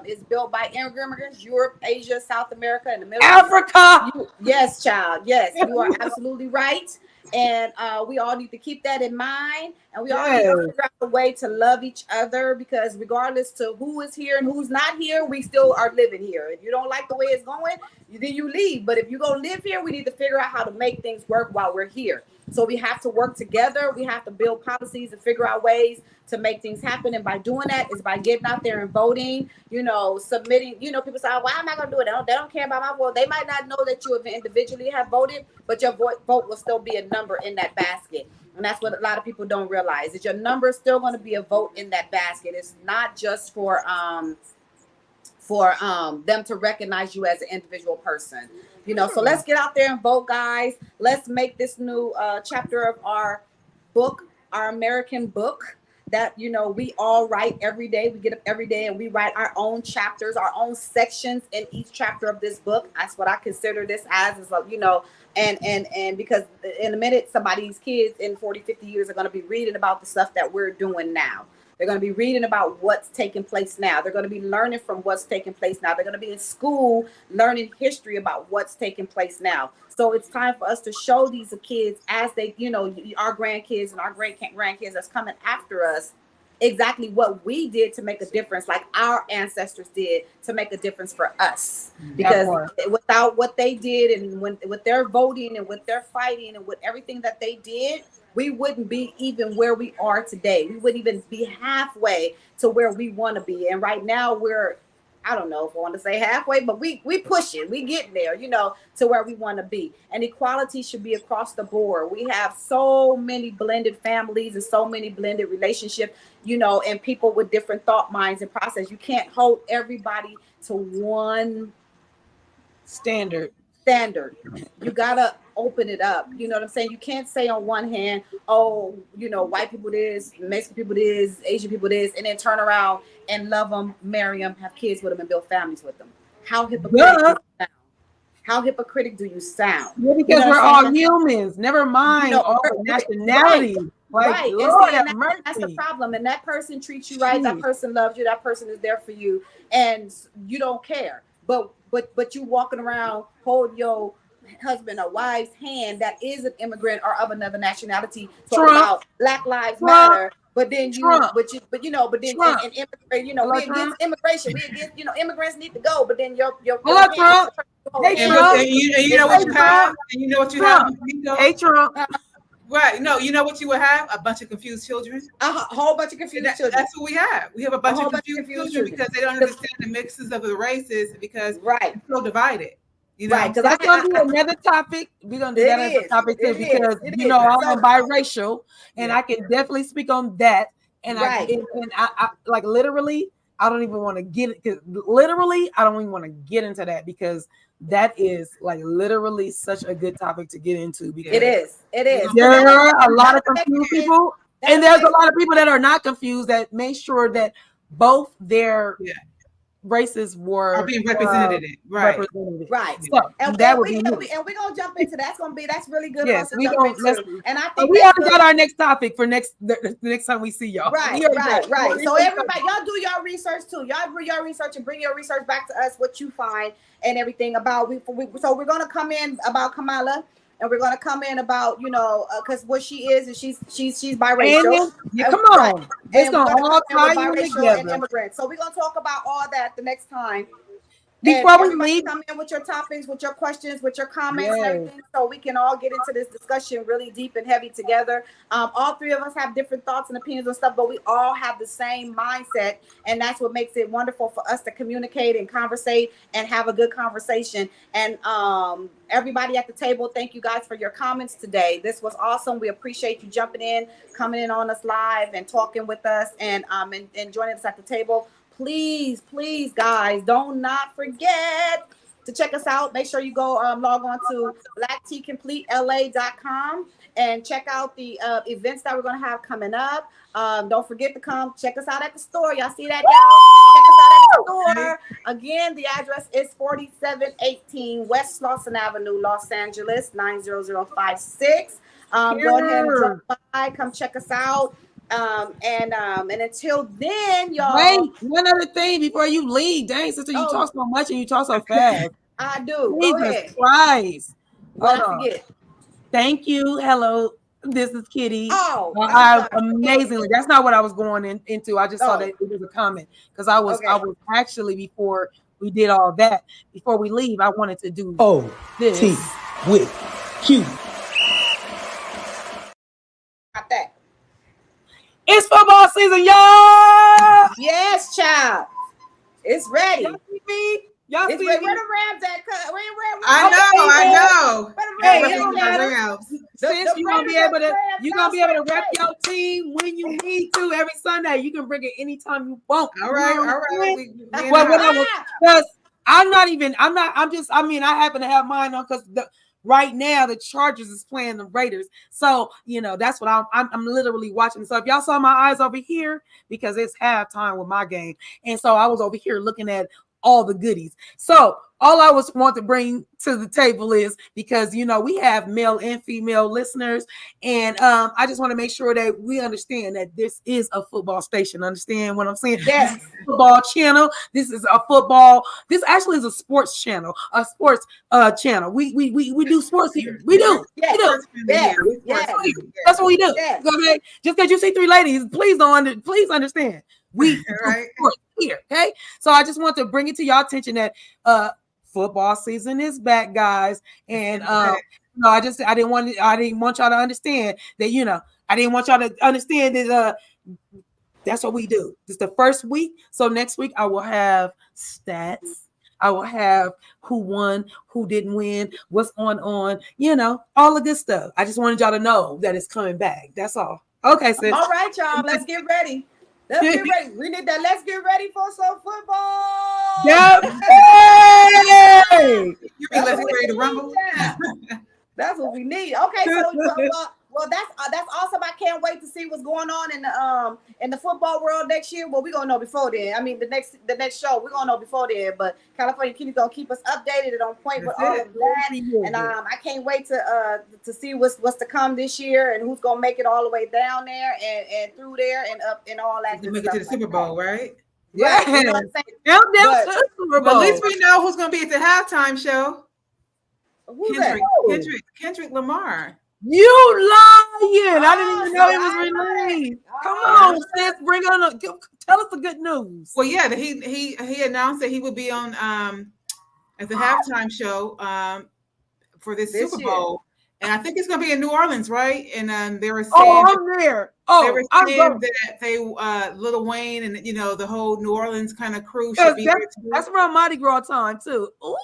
is built by immigrants, Europe, Asia, South America, and the Middle East. Africa. Yes, child. Yes, you are absolutely right. And we all need to keep that in mind. And we all need to Yes. figure out a way to love each other because regardless to who is here and who's not here, we still are living here. If you don't like the way it's going, then you leave. But if you're going to live here, we need to figure out how to make things work while we're here. So we have to work together. We have to build policies and figure out ways to make things happen. And by doing that is by getting out there and voting, you know, submitting, you know, people say, why am I going to do it? They don't care about my vote. They might not know that you individually have voted, but your vote will still be a number in that basket. And that's what a lot of people don't realize is your number is still going to be a vote in that basket. It's not just for them to recognize you as an individual person, you know. So let's get out there and vote, guys. Let's make this new chapter of our book, our American book, that, you know, we all write every day. We get up every day and we write our own chapters, our own sections in each chapter of this book. That's what I consider this as, is like, you know, and because in a minute somebody's kids in 40-50 years are going to be reading about the stuff that we're doing now. They're going to be reading about what's taking place now. They're going to be learning from what's taking place now. They're going to be in school learning history about what's taking place now. So it's time for us to show these kids as they, you know, our grandkids and our great grandkids that's coming after us, exactly what we did to make a difference, like our ancestors did to make a difference for us. Because without what they did and with their voting and with their fighting and with everything that they did, we wouldn't be even where we are today. We wouldn't even be halfway to where we want to be. And right now we're, I don't know if I want to say halfway, but we pushing, we getting there, you know, to where we want to be. And equality should be across the board. We have so many blended families and so many blended relationships, you know, and people with different thought minds and process. You can't hold everybody to one Standard. You gotta open it up. You know what I'm saying? You can't say on one hand, oh, you know, white people this, Mexican people this, Asian people this, and then turn around and love them, marry them, have kids with them, and build families with them. How hypocritical do you sound? How hypocritical do you sound? Yeah, You because know we're what I'm all saying? humans. Never mind You know, all the right, nationalities. Like, right. And Lord see, have that's the mercy. problem. And that person treats you right. That person loves you. That person is there for you, and you don't care. But you walking around holding your husband or wife's hand that is an immigrant or of another nationality talk about Black Lives Matter, but then but then we against immigration, we against immigrants need to go, but then your Trump. Hey Trump, and you know what you have, and you know what you have. Hey Trump. Right. No, you know what you would have? A bunch of confused children. A whole bunch of confused children. That's what we have. We have a bunch of confused children because they don't understand the mixes of the races because it's so divided. You know, right? That's gonna be another topic. We're gonna do that as a topic too because I'm biracial and I can definitely speak on that. And I like literally, I don't even want to get it because literally, I don't even want to get into that because that is like literally such a good topic to get into because it is. There are a lot of confused people, and there's a lot of people that are not confused that make sure that both their races are being represented. Right. So, and we're gonna jump into that's really good. Yes, and I think we already got our next topic for the next time we see y'all. Right. So everybody, y'all do your research too. Y'all do your research and bring your research back to us. What you find and everything about so we're gonna come in about Kamala. And we're gonna come in about because what she is she's biracial. Come on, it's gonna all tie you together. And immigrants. So we're gonna talk about all that the next time. Before we leave, come in with your topics, with your questions, with your comments, and everything, so we can all get into this discussion really deep and heavy together. All three of us have different thoughts and opinions and stuff, but we all have the same mindset, and that's what makes it wonderful for us to communicate and conversate and have a good conversation. And everybody at the table, thank you guys for your comments today. This was awesome. We appreciate you jumping in, coming in on us live, and talking with us, and joining us at the table. Please, guys, don't not forget to check us out. Make sure you go log on to blacktcompletela.com and check out the events that we're going to have coming up. Don't forget to come check us out at the store. Y'all see that, y'all? Check us out at the store. Again, the address is 4718 West Slauson Avenue, Los Angeles, 90056. Go ahead and drop by. Come check us out. And until then, y'all. Wait, one other thing before you leave. Dang, sister, you talk so much and you talk so fast. I do. Jesus Christ. What I forget? Thank you. Hello. This is Kitty. Oh, amazingly. That's not what I was going into. I just saw that it was a comment because I was actually before we did all that. Before we leave, I wanted to do this. T with Q. Got that. It's football season, y'all. Yes, child. It's ready. Y'all see me? Y'all see where me? the Rams at? I know. Hey, since you're gonna be able to rep your team when you need to every Sunday, you can bring it anytime you want. All right. Because I happen to have mine on because right now the Chargers is playing the Raiders. So, that's what I'm literally watching. So if y'all saw my eyes over here, because it's halftime with my game. And so I was over here looking at all the goodies. So all I want to bring to the table is because, we have male and female listeners. And I just want to make sure that we understand that this is a football station. Understand what I'm saying? Yes. Football channel. This is a football. This actually is a sports channel, a sports channel. We do sports here. We do. Yes. That's what we do. Yes. Okay. Just because you see three ladies, please understand. We do sports here. Okay. So I just want to bring it to y'all attention that football season is back, guys. And I didn't want y'all to understand that, I didn't want y'all to understand that that's what we do. This is the first week. So next week I will have stats. I will have who won, who didn't win, what's going on, all the good stuff. I just wanted y'all to know that it's coming back. That's all. Okay, sis. All right, y'all. Let's get ready. Let's get ready. We need that. Let's get ready for some football. Yep. Hey! You mean let's get ready to rumble? That's what we need. Okay, so well, that's awesome. I can't wait to see what's going on in the football world next year. Well, we're gonna know before then. I mean, the next show we're gonna know before then. But California Kitty's gonna keep us updated and on point with all of that. And I can't wait to see what's to come this year and who's gonna make it all the way down there and through there and up and all that. To make it to the Super Bowl, right? Right. You know what I'm saying? But at least we know who's gonna be at the halftime show. Who's that? Kendrick Lamar. You lying. I didn't even know it was released. Come on, sis. Bring on. Tell us the good news. Well, yeah, he announced that he would be on at the halftime show for this Super Bowl. And I think it's going to be in New Orleans, right? And they were saying, I'm there. Oh, they were saying that they, Lil Wayne and the whole New Orleans kind of crew should be there too. That's around Mardi Gras time too. Ooh.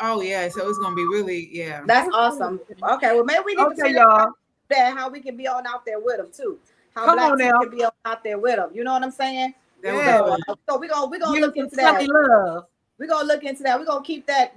Oh yeah, so it's going to be really, yeah. That's awesome. Okay, well maybe we need to see y'all. That how we can be on out there with them too. How Come Black on now. can be on out there with them. You know what I'm saying? Yeah. So we're gonna look into that. Love. We're gonna look into that. We're gonna keep that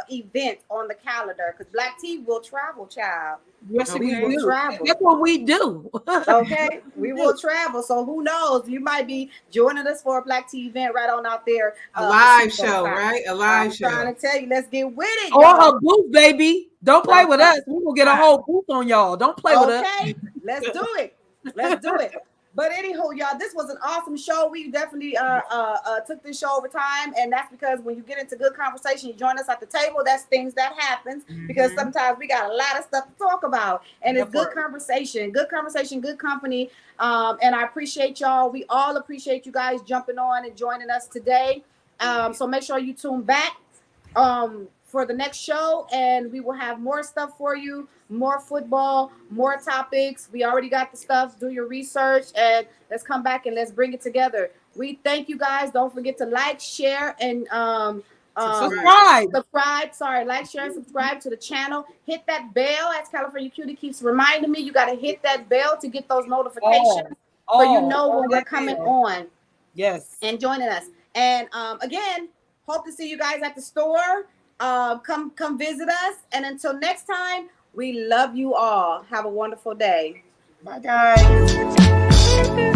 event on the calendar because Black Tea will travel, child. Yes, we will travel. That's what we do. Okay, we will travel. So who knows? You might be joining us for a Black Tea event right on out there. A live show, right? A live show. I'm trying to tell you, let's get with it. Or a booth, baby. Don't play with us. We will get a whole booth on y'all. Don't play with us. Okay, let's do it. Let's do it. But anywho, y'all, this was an awesome show. We definitely took this show over time, and that's because when you get into good conversation, you join us at the table. That's things that happens because sometimes we got a lot of stuff to talk about, and it's good conversation, good company. And I appreciate y'all. We all appreciate you guys jumping on and joining us today. So make sure you tune back for the next show, and we will have more stuff for you. More football, more topics. We already got the stuff. Do your research and let's come back and let's bring it together. We thank you guys. Don't forget to like, share, and subscribe. Sorry, like, share, and subscribe to the channel. Hit that bell, as California Cutie keeps reminding me. You got to hit that bell to get those notifications so you know when we're coming on. Yes. And joining us. And again, hope to see you guys at the store. Come visit us. And until next time, we love you all. Have a wonderful day. Bye, guys.